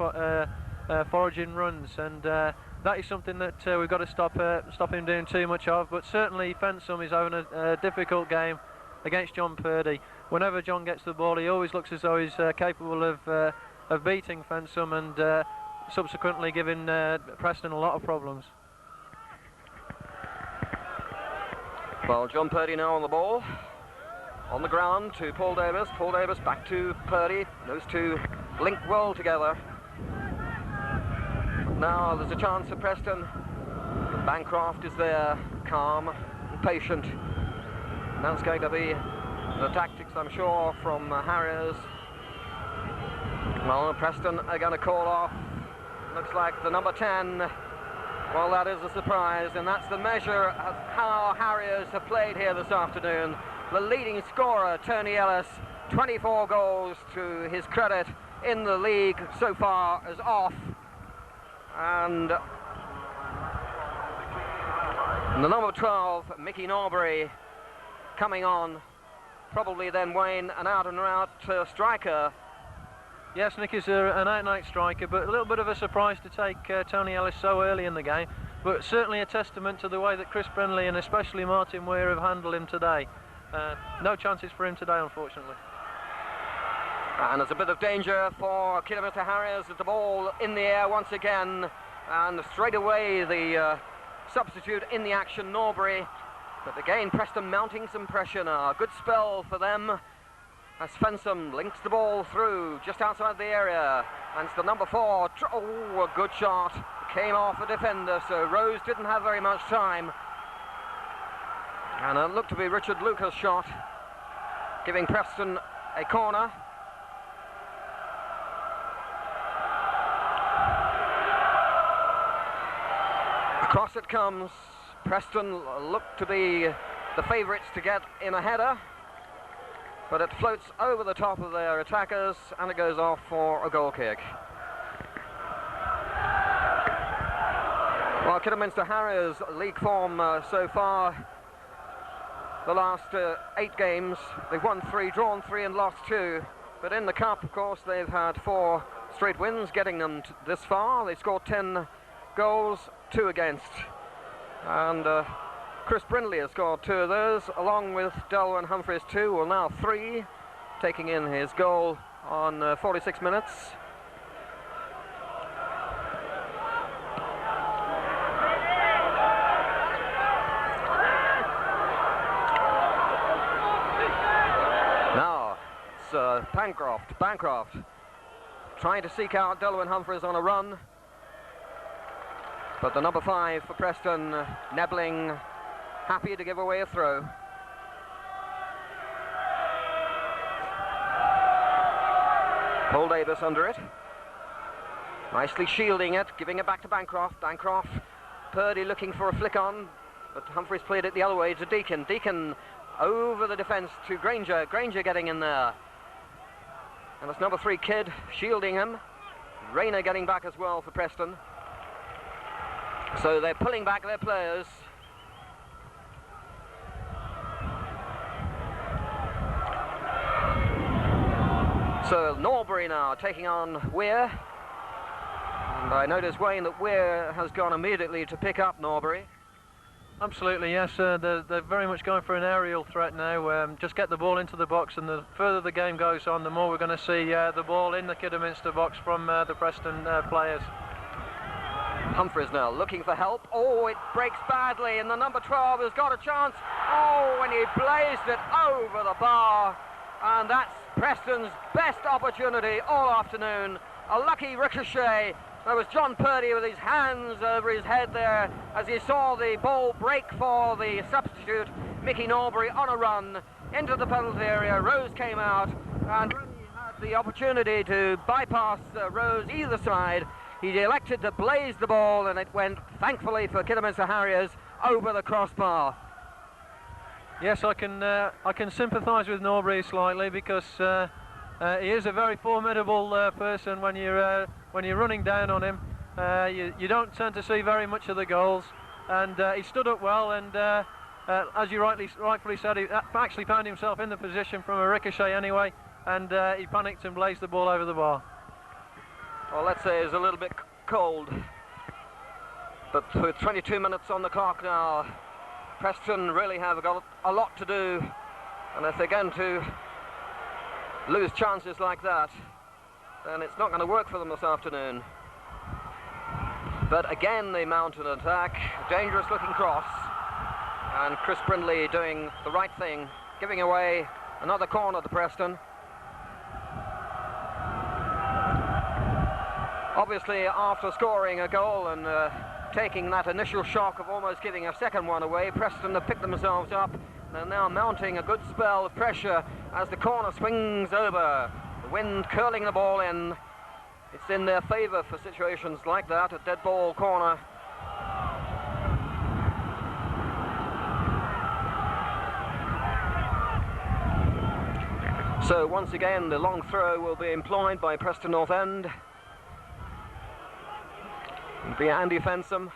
foraging runs, and that is something that we've got to stop him doing too much of. But certainly Fensom is having a difficult game against John Purdy. Whenever John gets the ball, he always looks as though he's capable of beating Fensom and subsequently giving Preston a lot of problems. Well, John Purdy now on the ball. On the ground to Paul Davis. Paul Davis back to Purdy. Those two link well together. Now there's a chance for Preston. Bancroft is there, calm and patient. And that's going to be the tactics, I'm sure, from Harriers. Well, Preston are going to call off. Looks like the number 10. Well, that is a surprise, and that's the measure of how Harriers have played here this afternoon. The leading scorer, Tony Ellis, 24 goals to his credit in the league so far, is off. And the number 12, Mickey Norbury, coming on. Probably then, Wayne, an out-and-out striker. Yes, Nick is an out-and-out striker, but a little bit of a surprise to take Tony Ellis so early in the game. But certainly a testament to the way that Chris Brindley and especially Martin Weir have handled him today. No chances for him today, unfortunately. And there's a bit of danger for Kidderminster Harriers with the ball in the air once again. And straight away the substitute in the action, Norbury. But again, Preston mounting some pressure now. Good spell for them as Fensom links the ball through just outside the area. And it's the number 4. Oh, a good shot. Came off a defender, so Rose didn't have very much time. And it looked to be Richard Lucas' shot, giving Preston a corner. Across it comes. Preston look to be the favourites to get in a header, but it floats over the top of their attackers and it goes off for a goal kick. Well, Kidderminster Harriers league form so far, the last 8 games, they've won 3, drawn 3 and lost 2. But in the cup, of course, they've had 4 straight wins, getting them this far. They scored 10 goals, 2 against. And Chris Brindley has scored 2 of those, along with Delwyn Humphreys 2, well now 3, taking in his goal on 46 minutes. Bancroft trying to seek out Delwyn Humphreys on a run, but the number 5 for Preston, Nebling, happy to give away a throw. Paul Davis under it, nicely shielding it, giving it back to Bancroft. Purdy looking for a flick on, but Humphreys played it the other way to Deacon. Deacon over the defence to Granger. Granger getting in there. And it's number 3, Kidd, shielding him. Rayner getting back as well for Preston. So they're pulling back their players. So Norbury Norbury now taking on Weir. And I notice, Wayne, that Weir has gone immediately to pick up Norbury. Absolutely, yes. They're very much going for an aerial threat now. Just get the ball into the box, and the further the game goes on, the more we're going to see the ball in the Kidderminster box from the Preston players. Humphreys now looking for help. Oh, it breaks badly, and the number 12 has got a chance. Oh, and he blazed it over the bar. And that's Preston's best opportunity all afternoon. A lucky ricochet. There was John Purdy with his hands over his head there as he saw the ball break for the substitute, Mickey Norbury, on a run into the penalty area. Rose came out, and when he had the opportunity to bypass Rose either side, he elected to blaze the ball, and it went, thankfully for Kidderminster Harriers, over the crossbar. Yes, I can sympathise with Norbury slightly, because he is a very formidable person. When you're running down on him, you don't tend to see very much of the goals, and he stood up well, and as you rightfully said, he actually found himself in the position from a ricochet anyway, and he panicked and blazed the ball over the bar. Well, let's say it's a little bit cold, but with 22 minutes on the clock now, Preston really have got a lot to do, and if they're going to lose chances like that, then it's not going to work for them this afternoon. But again, they mount an attack, dangerous looking cross, and Chris Brindley doing the right thing, giving away another corner to Preston. Obviously, after scoring a goal and taking that initial shock of almost giving a second one away, Preston have picked themselves up and are now mounting a good spell of pressure as the corner swings over. The wind curling the ball in. It's in their favour for situations like that, a dead ball corner. So once again, the long throw will be employed by Preston North End. It'll be Andy Fensom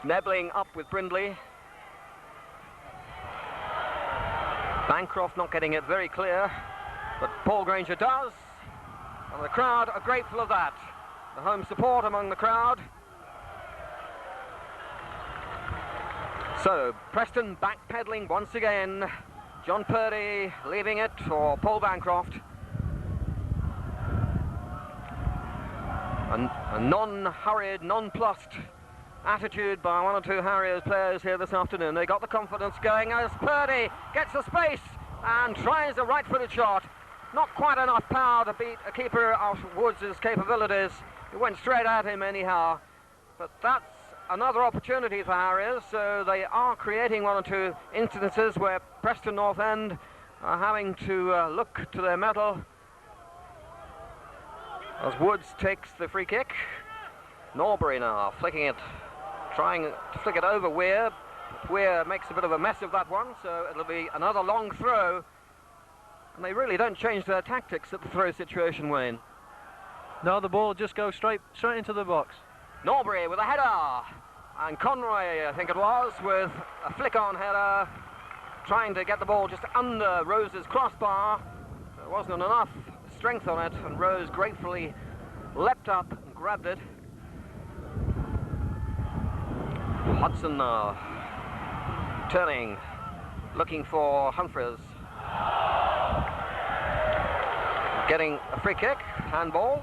nibbling up with Brindley. Bancroft not getting it very clear, but Paul Granger does, and the crowd are grateful of that. The home support among the crowd. So Preston backpedaling once again. John Purdy leaving it for Paul Bancroft. A non-hurried, nonplussed attitude by one or two Harriers players here this afternoon. They got the confidence going as Purdy gets the space and tries a right-footed shot. Not quite enough power to beat a keeper of Woods' capabilities. It went straight at him anyhow. But that's another opportunity for Harriers, so they are creating one or two instances where Preston North End are having to look to their mettle. As Woods takes the free kick. Norbury now flicking it, trying to flick it over Weir. Weir makes a bit of a mess of that one, so it'll be another long throw. And they really don't change their tactics at the throw situation, Wayne. No, the ball just goes straight into the box. Norbury with a header, and Conroy, I think it was, with a flick-on header, trying to get the ball just under Rose's crossbar. There wasn't enough strength on it, and Rose gratefully leapt up and grabbed it. Hudson now turning, looking for Humphreys. Getting a free kick, handball.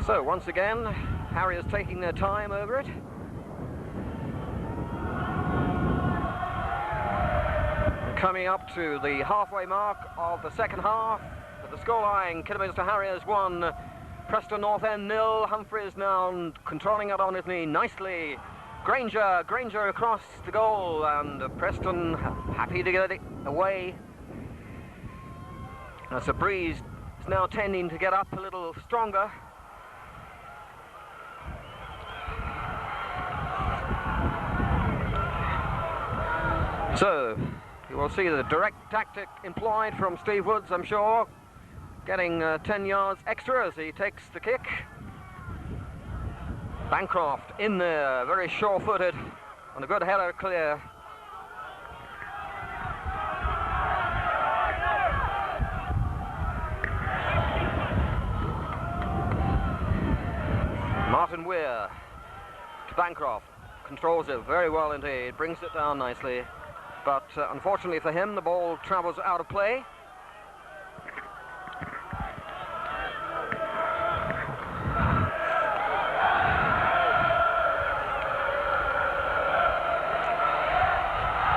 So once again, Harriers taking their time over it. Coming up to the halfway mark of the second half, with the scoreline, Kidderminster Harriers 1, Preston North End 0. Humphreys now controlling it on his knee nicely. Granger across the goal, and Preston happy to get it away. As the breeze is now tending to get up a little stronger. So you will see the direct tactic employed from Steve Woods, I'm sure, getting 10 yards extra as he takes the kick. Bancroft in there, very sure-footed, and a good header clear. Bancroft controls it very well indeed, brings it down nicely, but unfortunately for him, the ball travels out of play.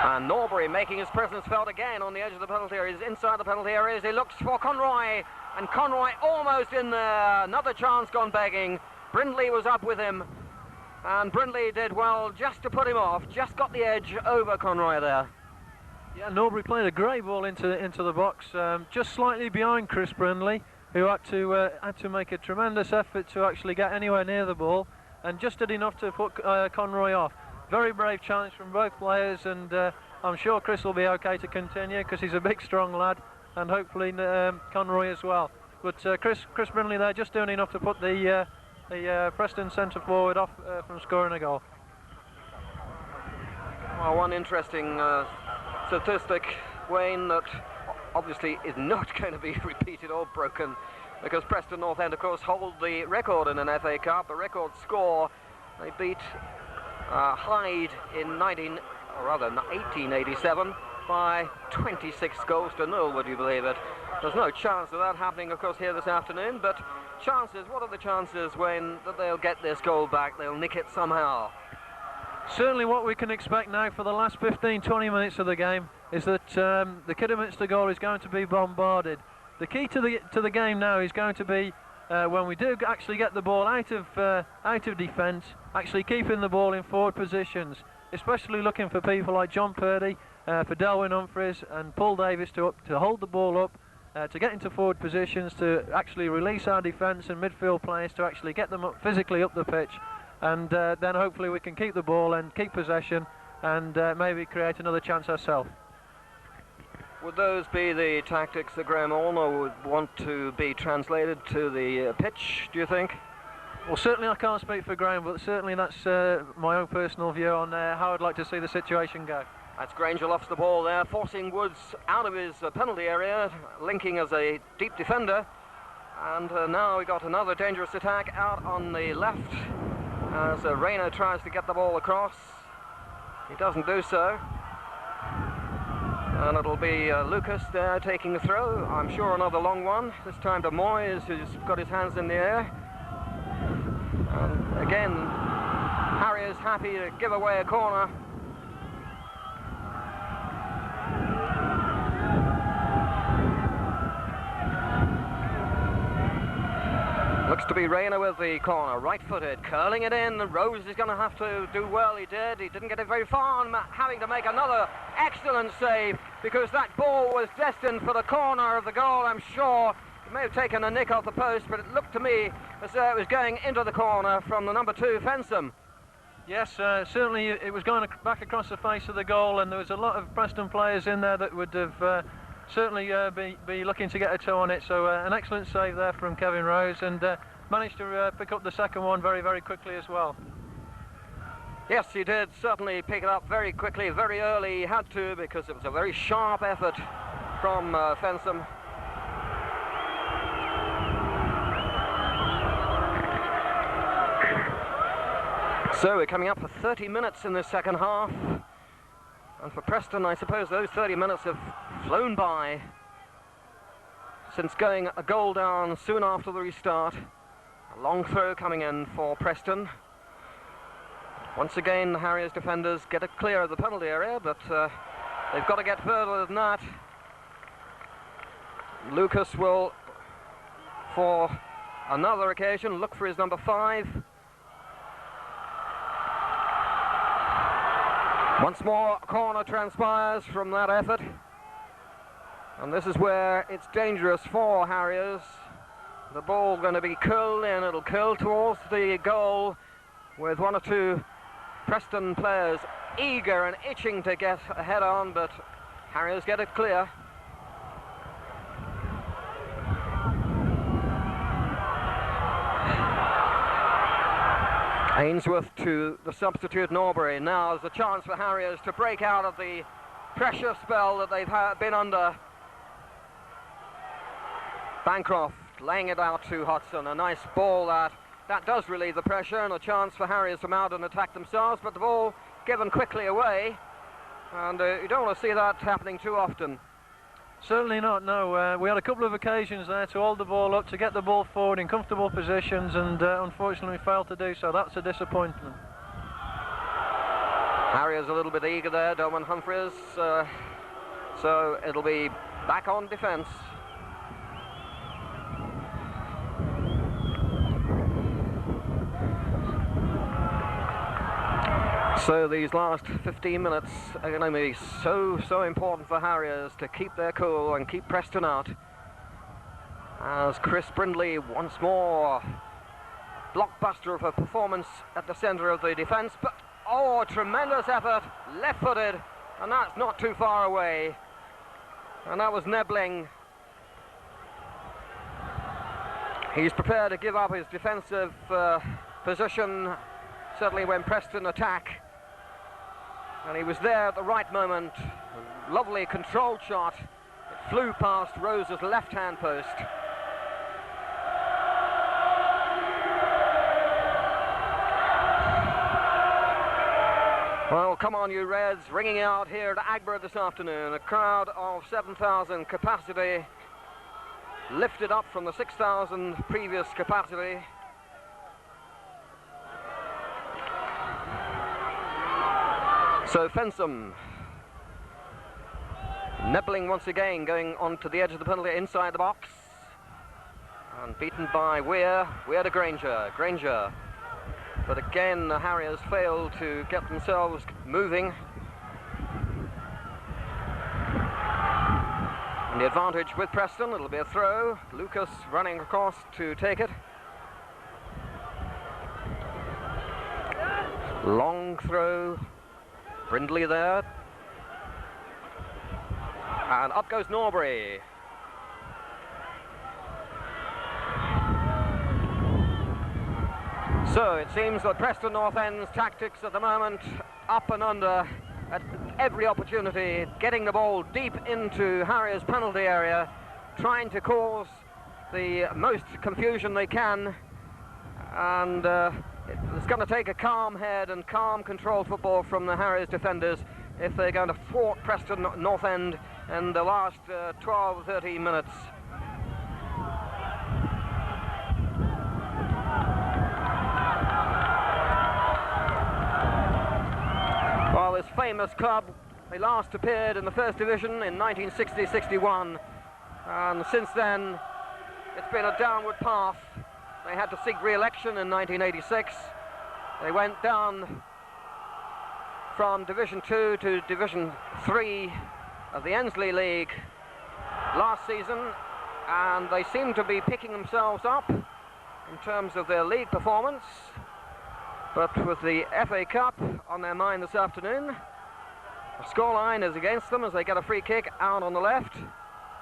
And Norbury making his presence felt again on the edge of the penalty area. He's inside the penalty area as he looks for Conroy, and Conroy almost in there. Another chance gone begging. Brindley was up with him, and Brindley did well just to put him off, just got the edge over Conroy there. Yeah, Norbury played a great ball into the box, just slightly behind Chris Brindley, who had to make a tremendous effort to actually get anywhere near the ball, and just did enough to put Conroy off. Very brave challenge from both players, and I'm sure Chris will be okay to continue because he's a big, strong lad, and hopefully Conroy as well. But Chris Brindley there just doing enough to put the Preston centre forward off from scoring a goal. Well, one interesting statistic, Wayne, that obviously is not going to be repeated or broken, because Preston North End, of course, hold the record in an FA Cup, the record score. They beat Hyde in 1887 by 26 goals to 0, would you believe it? There's no chance of that happening, of course, here this afternoon, but chances, what are the chances, Wayne, that they'll get this goal back, they'll nick it somehow? Certainly what we can expect now for the last 15-20 minutes of the game is that the Kidderminster goal is going to be bombarded. The key to the game now is going to be when we do actually get the ball out of defence, actually keeping the ball in forward positions, especially looking for people like John Purdy, for Delwyn Humphreys and Paul Davis to hold the ball up, to get into forward positions, to actually release our defence and midfield players to actually get them physically up the pitch, and then hopefully we can keep the ball and keep possession and maybe create another chance ourselves. Would those be the tactics that Graham Allner would want to be translated to the pitch, do you think? Well, certainly I can't speak for Graham, but certainly that's my own personal view on how I'd like to see the situation go. That's Granger lofts the ball there, forcing Woods out of his penalty area, linking as a deep defender. And now we got another dangerous attack out on the left as Rayner tries to get the ball across. He doesn't do so. And it'll be Lucas there taking the throw. I'm sure another long one. This time to Moyes, who's got his hands in the air. And again, Harriers happy to give away a corner. Looks to be Rayner with the corner, right-footed, curling it in. Rose is going to have to do well. He didn't get it very far, and having to make another excellent save, because that ball was destined for the corner of the goal, I'm sure. It may have taken a nick off the post, but it looked to me as though it was going into the corner from the number 2, Fensham. Yes, certainly it was going back across the face of the goal, and there was a lot of Preston players in there that would have certainly be looking to get a toe on it. So an excellent save there from Kevin Rose, and managed to pick up the second one very, very quickly as well. Yes, he did certainly pick it up very quickly, very early. He had to, because it was a very sharp effort from Fensham. So we're coming up for 30 minutes in the second half. And for Preston, I suppose those 30 minutes have flown by since going a goal down soon after the restart. A long throw coming in for Preston. Once again, the Harriers defenders get it clear of the penalty area, but they've got to get further than that. Lucas will, for another occasion, look for his number 5. Once more, corner transpires from that effort. And this is where it's dangerous for Harriers. The ball going to be curled in, it'll curl towards the goal with 1 or 2 Preston players eager and itching to get a head on, but Harriers get it clear. Ainsworth to the substitute Norbury. Now there's a chance for Harriers to break out of the pressure spell that they've been under. Bancroft laying it out to Hodgson. A nice ball that that does relieve the pressure and a chance for Harriers to mount and attack themselves, but the ball given quickly away, and you don't want to see that happening too often. Certainly not, no. We had a couple of occasions there to hold the ball up, to get the ball forward in comfortable positions, and unfortunately failed to do so. That's a disappointment. Harriers a little bit eager there, Dolman Humphreys, so it'll be back on defence. So these last 15 minutes are going to be so important for Harriers to keep their cool and keep Preston out. As Chris Brindley once more, blockbuster of a performance at the centre of the defence, but oh, tremendous effort, left-footed, and that's not too far away. And that was Nebling. He's prepared to give up his defensive position, certainly when Preston attack. And he was there at the right moment. A lovely controlled shot. It flew past Rose's left-hand post. Well, come on you Reds, ringing out here at Agborough this afternoon. A crowd of 7,000 capacity, lifted up from the 6,000 previous capacity. So Fensom, Nebling once again going on to the edge of the penalty inside the box, and beaten by Weir to Granger. But again the Harriers failed to get themselves moving. And the advantage with Preston, it'll be a throw. Lucas running across to take it. Long throw. Brindley there, and up goes Norbury. So it seems that Preston North End's tactics at the moment, up and under at every opportunity, getting the ball deep into Harriers' penalty area, trying to cause the most confusion they can, and it's going to take a calm head and calm controlled football from the Harriers defenders if they're going to thwart Preston North End in the last 12 13 minutes. Well, this famous club, they last appeared in the First Division in 1960-61, and since then it's been a downward path. They had to seek re-election in 1986. They went down from Division 2 to Division 3 of the Ensley League last season, and they seem to be picking themselves up in terms of their league performance. But with the FA Cup on their mind this afternoon, the scoreline is against them as they get a free kick out on the left.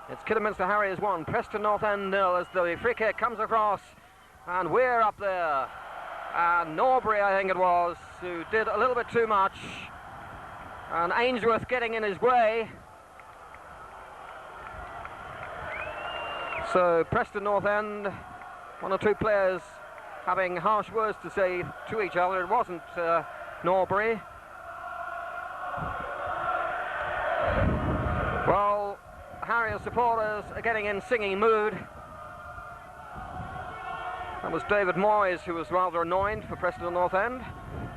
It's Kidderminster Harriers 1, Preston North End 0 as the free kick comes across. And we're up there, and Norbury, I think it was, who did a little bit too much, and Ainsworth getting in his way. So Preston North End, one or two players having harsh words to say to each other. It wasn't Norbury. Well, Harriers supporters are getting in singing mood. That was David Moyes, who was rather annoyed for Preston North End.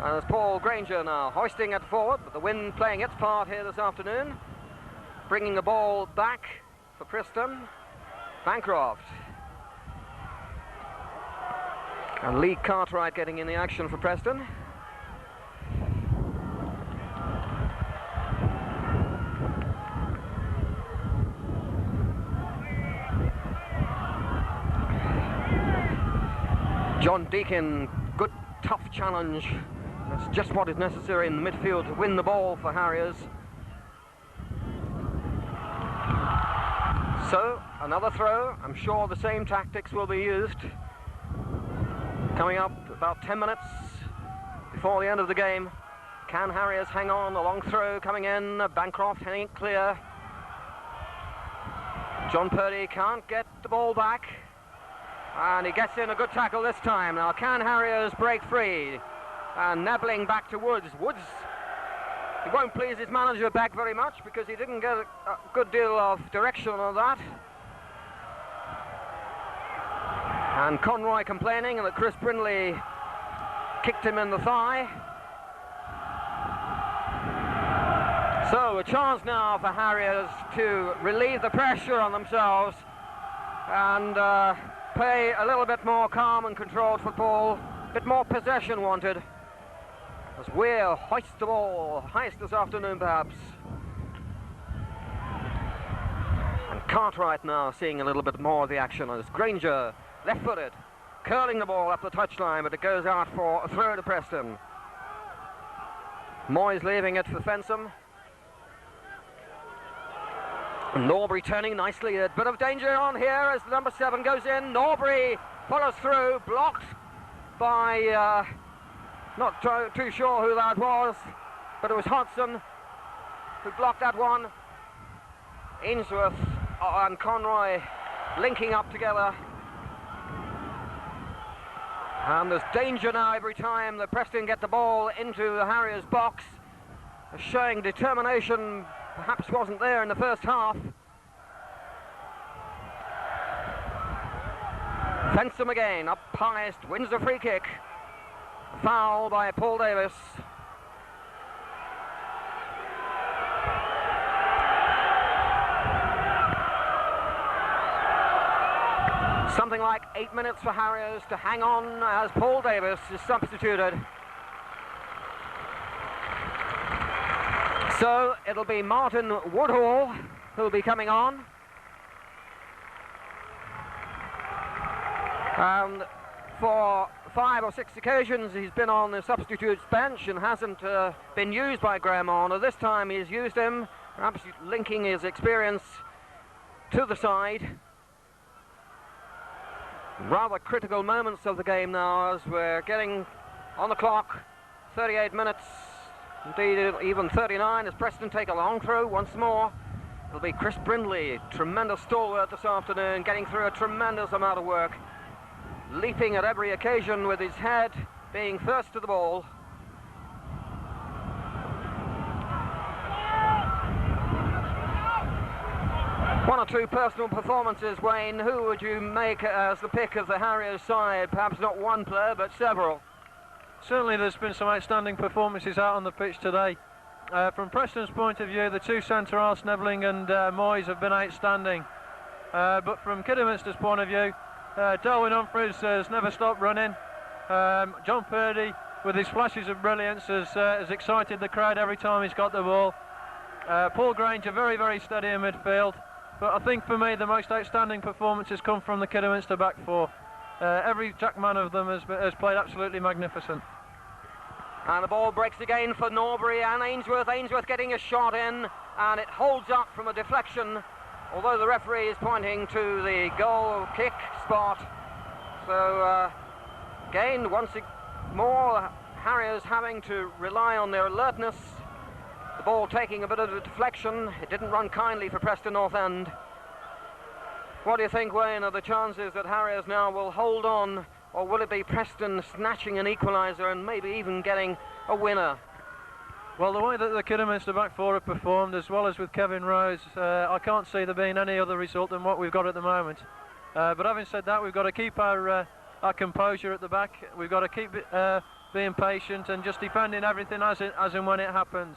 And it's Paul Granger now hoisting it forward, but the wind playing its part here this afternoon. Bringing the ball back for Preston. Bancroft. And Lee Cartwright getting in the action for Preston. John Deakin, good tough challenge. That's just what is necessary in the midfield to win the ball for Harriers. So, another throw. I'm sure the same tactics will be used. Coming up about 10 minutes before the end of the game. Can Harriers hang on? A long throw coming in. Bancroft hanging it clear. John Purdy can't get the ball back. And he gets in a good tackle this time. Now can Harriers break free? And Nebling back to Woods. Woods, he won't please his manager back very much because he didn't get a good deal of direction on that. And Conroy complaining that Chris Brindley kicked him in the thigh. So a chance now for Harriers to relieve the pressure on themselves and play a little bit more calm and controlled football, a bit more possession wanted. As Weir hoists the ball, highest this afternoon perhaps. And Cartwright now seeing a little bit more of the action as Granger, left-footed, curling the ball up the touchline, but it goes out for a throw to Preston. Moyes leaving it for Fensham. Norbury turning nicely, a bit of danger on here as the number 7 goes in. Norbury follows through, blocked by, not too sure who that was, but it was Hodgson who blocked that one. Ainsworth and Conroy linking up together. And there's danger now every time that Preston get the ball into the Harriers box. Showing determination perhaps wasn't there in the first half. Fensham again, up highest, wins the free kick. Foul by Paul Davis. Something like 8 minutes for Harriers to hang on as Paul Davis is substituted. So it'll be Martin Woodhall who'll be coming on. And for 5 or 6 occasions he's been on the substitutes bench and hasn't been used by Graham Horner. This time he's used him, perhaps linking his experience to the side. Rather critical moments of the game now as we're getting on the clock. 38 minutes. Indeed, even 39 as Preston take a long throw once more. It'll be Chris Brindley, tremendous stalwart this afternoon, getting through a tremendous amount of work. Leaping at every occasion with his head, being first to the ball. One or two personal performances, Wayne. Who would you make as the pick of the Harriers side? Perhaps not one player, but several. Certainly there's been some outstanding performances out on the pitch today. From Preston's point of view, the two centre-halves, Nebling and Moyes, have been outstanding. But from Kidderminster's point of view, Darwin Humphreys has never stopped running. John Purdy, with his flashes of brilliance, has excited the crowd every time he's got the ball. Paul Granger, very, very steady in midfield. But I think for me, the most outstanding performances come from the Kidderminster back four. Every jack man of them has played absolutely magnificent. And the ball breaks again for Norbury and Ainsworth. Ainsworth getting a shot in, and it holds up from a deflection, although the referee is pointing to the goal kick spot. So again, once more, Harriers having to rely on their alertness. The ball taking a bit of a deflection. It didn't run kindly for Preston North End. What do you think, Wayne, are the chances that Harriers now will hold on, or will it be Preston snatching an equaliser and maybe even getting a winner? Well, the way that the Kidderminster back four have performed, as well as with Kevin Rose, I can't see there being any other result than what we've got at the moment. But having said that, we've got to keep our composure at the back. We've got to keep being patient and just defending everything as and when it happens.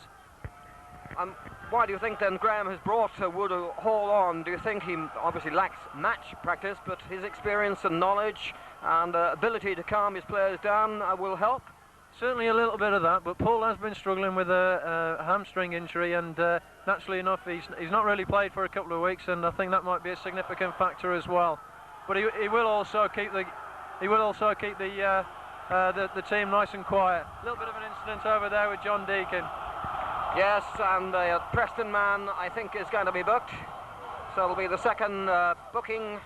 Why do you think then Graham has brought Woodhall on? Do you think he obviously lacks match practice, but his experience and knowledge and ability to calm his players down will help? Certainly a little bit of that, but Paul has been struggling with a hamstring injury, and naturally enough he's not really played for a couple of weeks, and I think that might be a significant factor as well. But he will also keep the team nice and quiet. A little bit of an incident over there with John Deacon. Yes, and the Preston man, I think, is going to be booked. So it'll be the second booking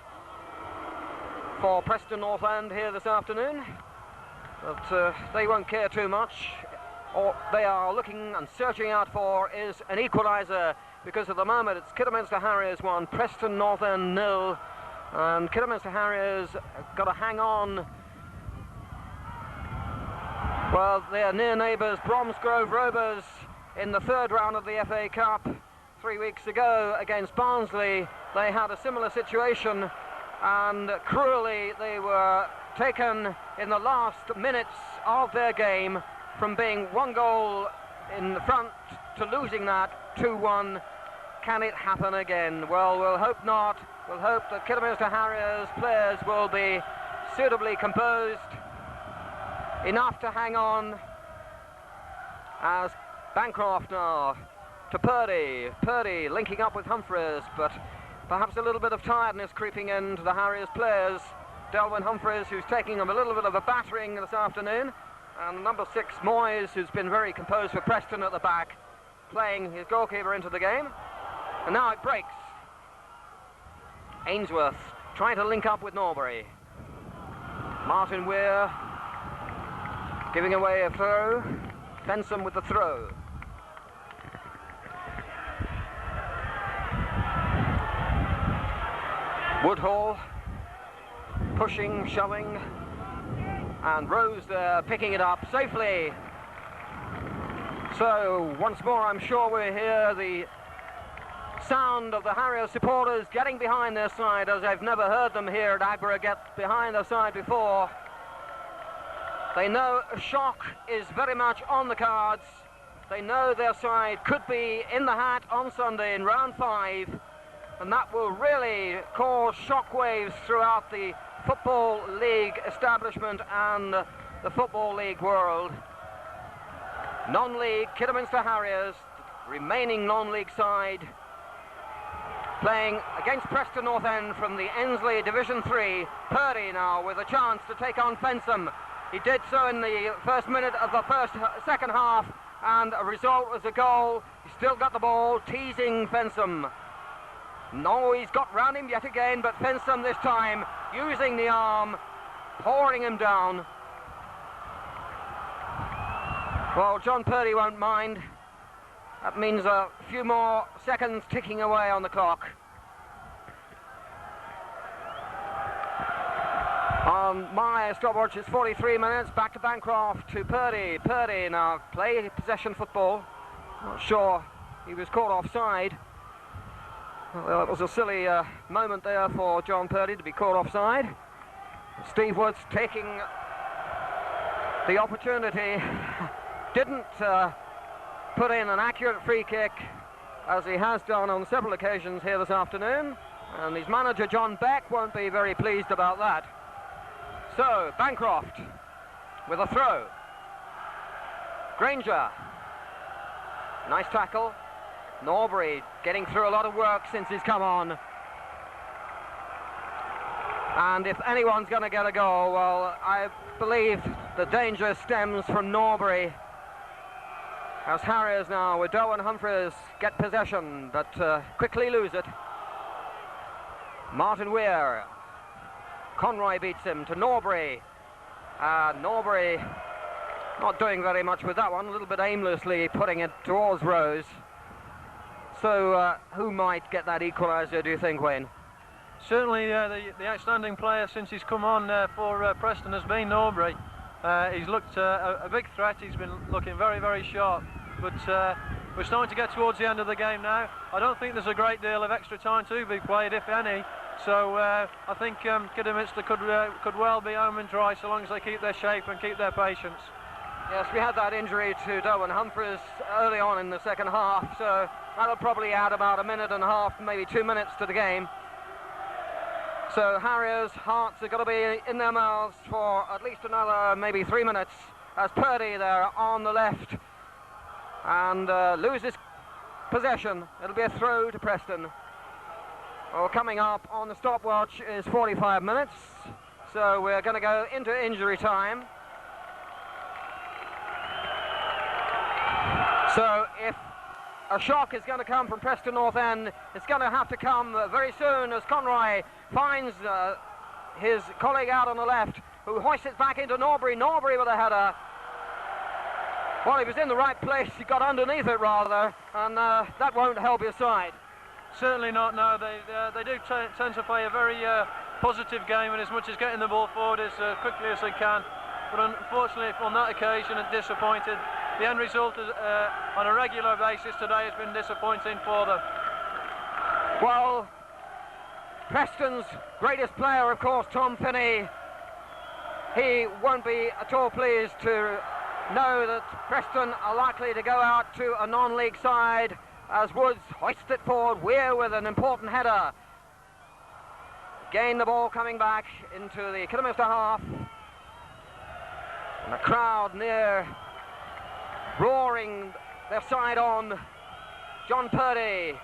for Preston North End here this afternoon. But they won't care too much. All they are looking and searching out for is an equaliser, because at the moment it's Kidderminster Harriers 1, Preston North End 0. And Kidderminster Harriers got to hang on. Well, their near neighbours, Bromsgrove Rovers, in the third round of the FA Cup 3 weeks ago against Barnsley, they had a similar situation, and cruelly they were taken in the last minutes of their game from being 1 goal in front to losing that 2-1. Can it happen again? Well, we'll hope not. We'll hope that Kidderminster Harriers players will be suitably composed enough to hang on, as Bancroft now to Purdy. Purdy linking up with Humphreys, but perhaps a little bit of tiredness creeping into the Harriers players. Delwyn Humphreys, who's taking them a little bit of a battering this afternoon, and number 6 Moyes, who's been very composed for Preston at the back, playing his goalkeeper into the game. And now it breaks. Ainsworth trying to link up with Norbury. Martin Weir giving away a throw. Fensom with the throw. Woodhall pushing, shoving, and Rose there picking it up safely. So once more I'm sure we hear the sound of the Harriers supporters getting behind their side, as I've never heard them here at Agborough get behind their side before. They know a shock is very much on the cards. They know their side could be in the hat on Sunday in round 5, and that will really cause shockwaves throughout the Football League establishment and the Football League world. Non-league Kidderminster Harriers, remaining non-league side, playing against Preston North End from the Ensley Division 3. Purdy now with a chance to take on Fensom. He did so in the first minute of the second half, and a result was a goal. He's still got the ball, teasing Fensom. No, he's got round him yet again, but Fensom this time using the arm, pouring him down. Well, John Purdy won't mind. That means a few more seconds ticking away on the clock. On my stopwatch, it's 43 minutes. Back to Bancroft, to Purdy. Purdy now play possession football. Not sure he was caught offside. Well, it was a silly moment there for John Purdy to be caught offside. Steve Woods taking the opportunity. Didn't put in an accurate free kick, as he has done on several occasions here this afternoon, and his manager John Beck won't be very pleased about that. So Bancroft with a throw. Granger, nice tackle. Norbury getting through a lot of work since he's come on, and if anyone's going to get a goal, well, I believe the danger stems from Norbury, as Harriers now with Delwyn Humphreys get possession, but quickly lose it. Martin Weir, Conroy beats him to Norbury. Norbury not doing very much with that one, a little bit aimlessly putting it towards Rose. So who might get that equaliser, do you think, Wayne? Certainly the outstanding player since he's come on for Preston has been Norbury. He's looked a big threat. He's been looking very, very sharp, but we're starting to get towards the end of the game now. I don't think there's a great deal of extra time to be played, if any, so I think Kidderminster could well be home and dry so long as they keep their shape and keep their patience. Yes, we had that injury to Delwyn Humphreys early on in the second half, so that'll probably add about a minute and a half, maybe 2 minutes to the game. So Harriers' hearts have got to be in their mouths for at least another maybe 3 minutes, as Purdy there on the left and loses possession. It'll be a throw to Preston. Well, coming up on the stopwatch is 45 minutes, so we're going to go into injury time. So if a shock is going to come from Preston North End, it's going to have to come very soon, as Conroy finds his colleague out on the left, who hoists it back into Norbury. Norbury with a header. Well, he was in the right place. He got underneath it, rather, and that won't help his side. Certainly not, no. They do tend to play a very positive game, and as much as getting the ball forward as quickly as they can. But unfortunately, on that occasion, it disappointed. The end result is, on a regular basis today has been disappointing for them. Well, Preston's greatest player, of course, Tom Finney, he won't be at all pleased to know that Preston are likely to go out to a non-league side as Woods hoists it forward. Weir with an important header. Again, the ball coming back into the Kidderminster half. And the crowd near roaring their side on. John Purdy.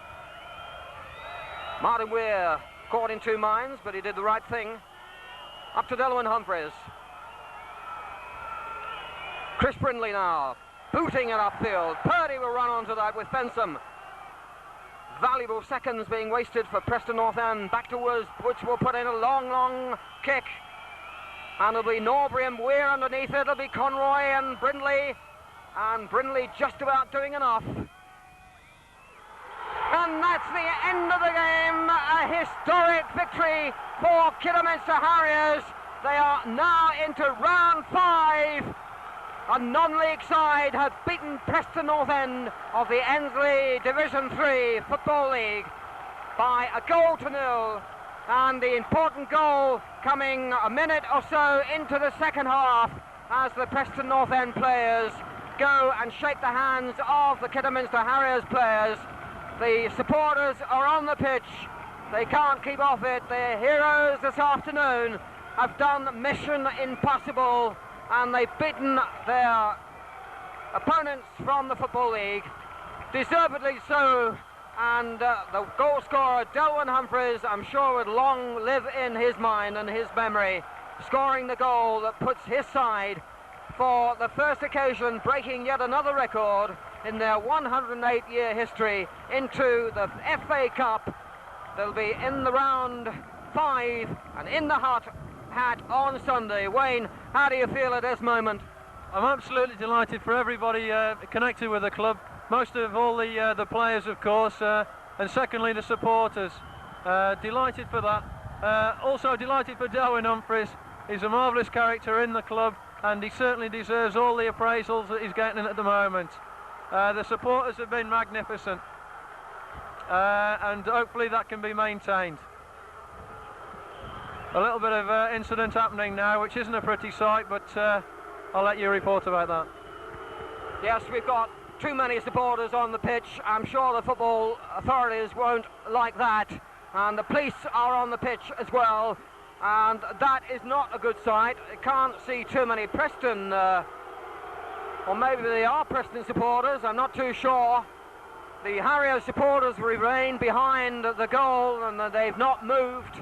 Martin Weir caught in two minds, but he did the right thing. Up to Delwyn Humphreys. Chris Brindley now, booting it upfield. Purdy will run onto that with Fensom. Valuable seconds being wasted for Preston North End. Back to Woods, which will put in a long kick. And it'll be Norbury and Weir underneath it. It'll be Conroy and Brindley. And Brindley just about doing enough. And that's the end of the game. A historic victory for Kidderminster Harriers. They are now into round 5. A non-league side have beaten Preston North End of the Ensley Division 3 Football League by 1-0, and the important goal coming a minute or so into the second half as the Preston North End players go and shake the hands of the Kidderminster Harriers players. The supporters are on the pitch. They can't keep off it. The heroes this afternoon have done mission impossible, and they've beaten their opponents from the Football League, deservedly so. And the goal scorer, Delwyn Humphreys, I'm sure would long live in his mind and his memory, scoring the goal that puts his side, for the first occasion, breaking yet another record in their 108-year history, into the FA Cup. They'll be in the round 5 and in the hat on Sunday. Wayne, how do you feel at this moment? I'm absolutely delighted for everybody connected with the club. Most of all the players, of course, and secondly the supporters. Delighted for that. Also delighted for Delwyn Humphreys. He's a marvellous character in the club, and he certainly deserves all the appraisals that he's getting at the moment. The supporters have been magnificent, and hopefully that can be maintained. A little bit of incident happening now, which isn't a pretty sight, but I'll let you report about that. Yes, we've got too many supporters on the pitch. I'm sure the football authorities won't like that, and the police are on the pitch as well, and that is not a good sight. I can't see too many Preston, or maybe they are Preston supporters, I'm not too sure. The Harrier supporters remain behind the goal, and they've not moved.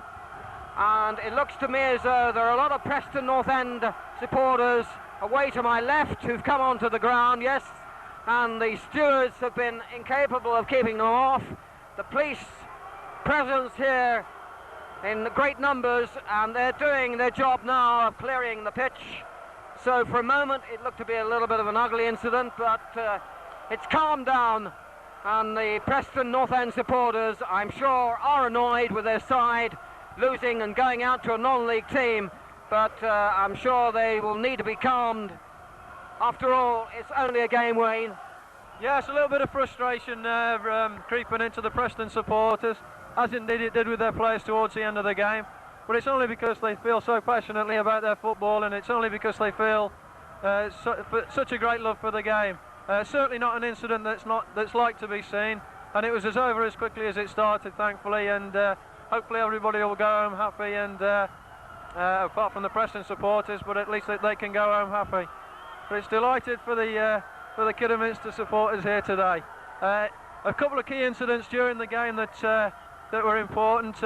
And it looks to me as though there are a lot of Preston North End supporters away to my left who've come onto the ground, yes, and the stewards have been incapable of keeping them off. The police presence here in great numbers, and they're doing their job now of clearing the pitch. So for a moment it looked to be a little bit of an ugly incident, but it's calmed down, and the Preston North End supporters, I'm sure, are annoyed with their side losing and going out to a non-league team, but I'm sure they will need to be calmed. After all, it's only a game, Wayne. Yes, a little bit of frustration creeping into the Preston supporters, as indeed it did with their players towards the end of the game, but it's only because they feel so passionately about their football, and it's only because they feel such a great love for the game. Certainly not an incident that's like to be seen, and it was over as quickly as it started, thankfully, and hopefully everybody will go home happy, and apart from the Preston supporters, but at least they can go home happy. But it's delighted for the Kidderminster supporters here today. A couple of key incidents during the game that were important.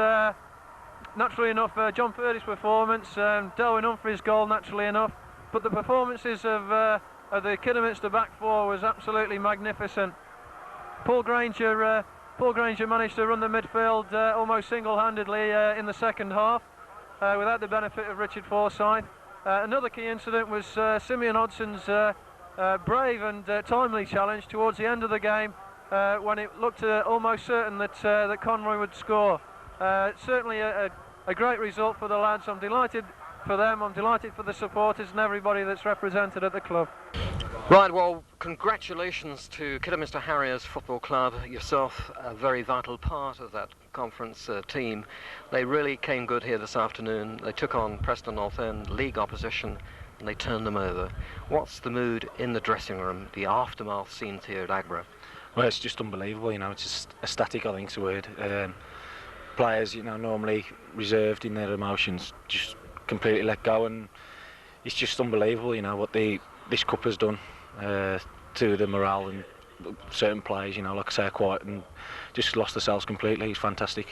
Naturally enough, John Purdy's performance, Delwyn Humphreys' goal, naturally enough, but the performances of the Kidderminster back four was absolutely magnificent. Paul Granger managed to run the midfield almost single-handedly in the second half, without the benefit of Richard Forsyth. Another key incident was Simeon Hodson's brave and timely challenge towards the end of the game when it looked almost certain that that Conroy would score. Certainly a great result for the lads. I'm delighted for them, I'm delighted for the supporters and everybody that's represented at the club. Right, well, congratulations to Kidderminster Harriers Football Club, yourself a very vital part of that conference team. They really came good here this afternoon. They took on Preston North End, league opposition, and they turned them over. What's the mood in the dressing room, the aftermath scenes here at Agborough? Well, it's just unbelievable, you know, it's just ecstatic, I think's the word. Players, you know, normally reserved in their emotions, just completely let go, and it's just unbelievable, you know, what this cup has done to the morale and certain players, you know, like I say, are quiet and just lost themselves completely. It's fantastic.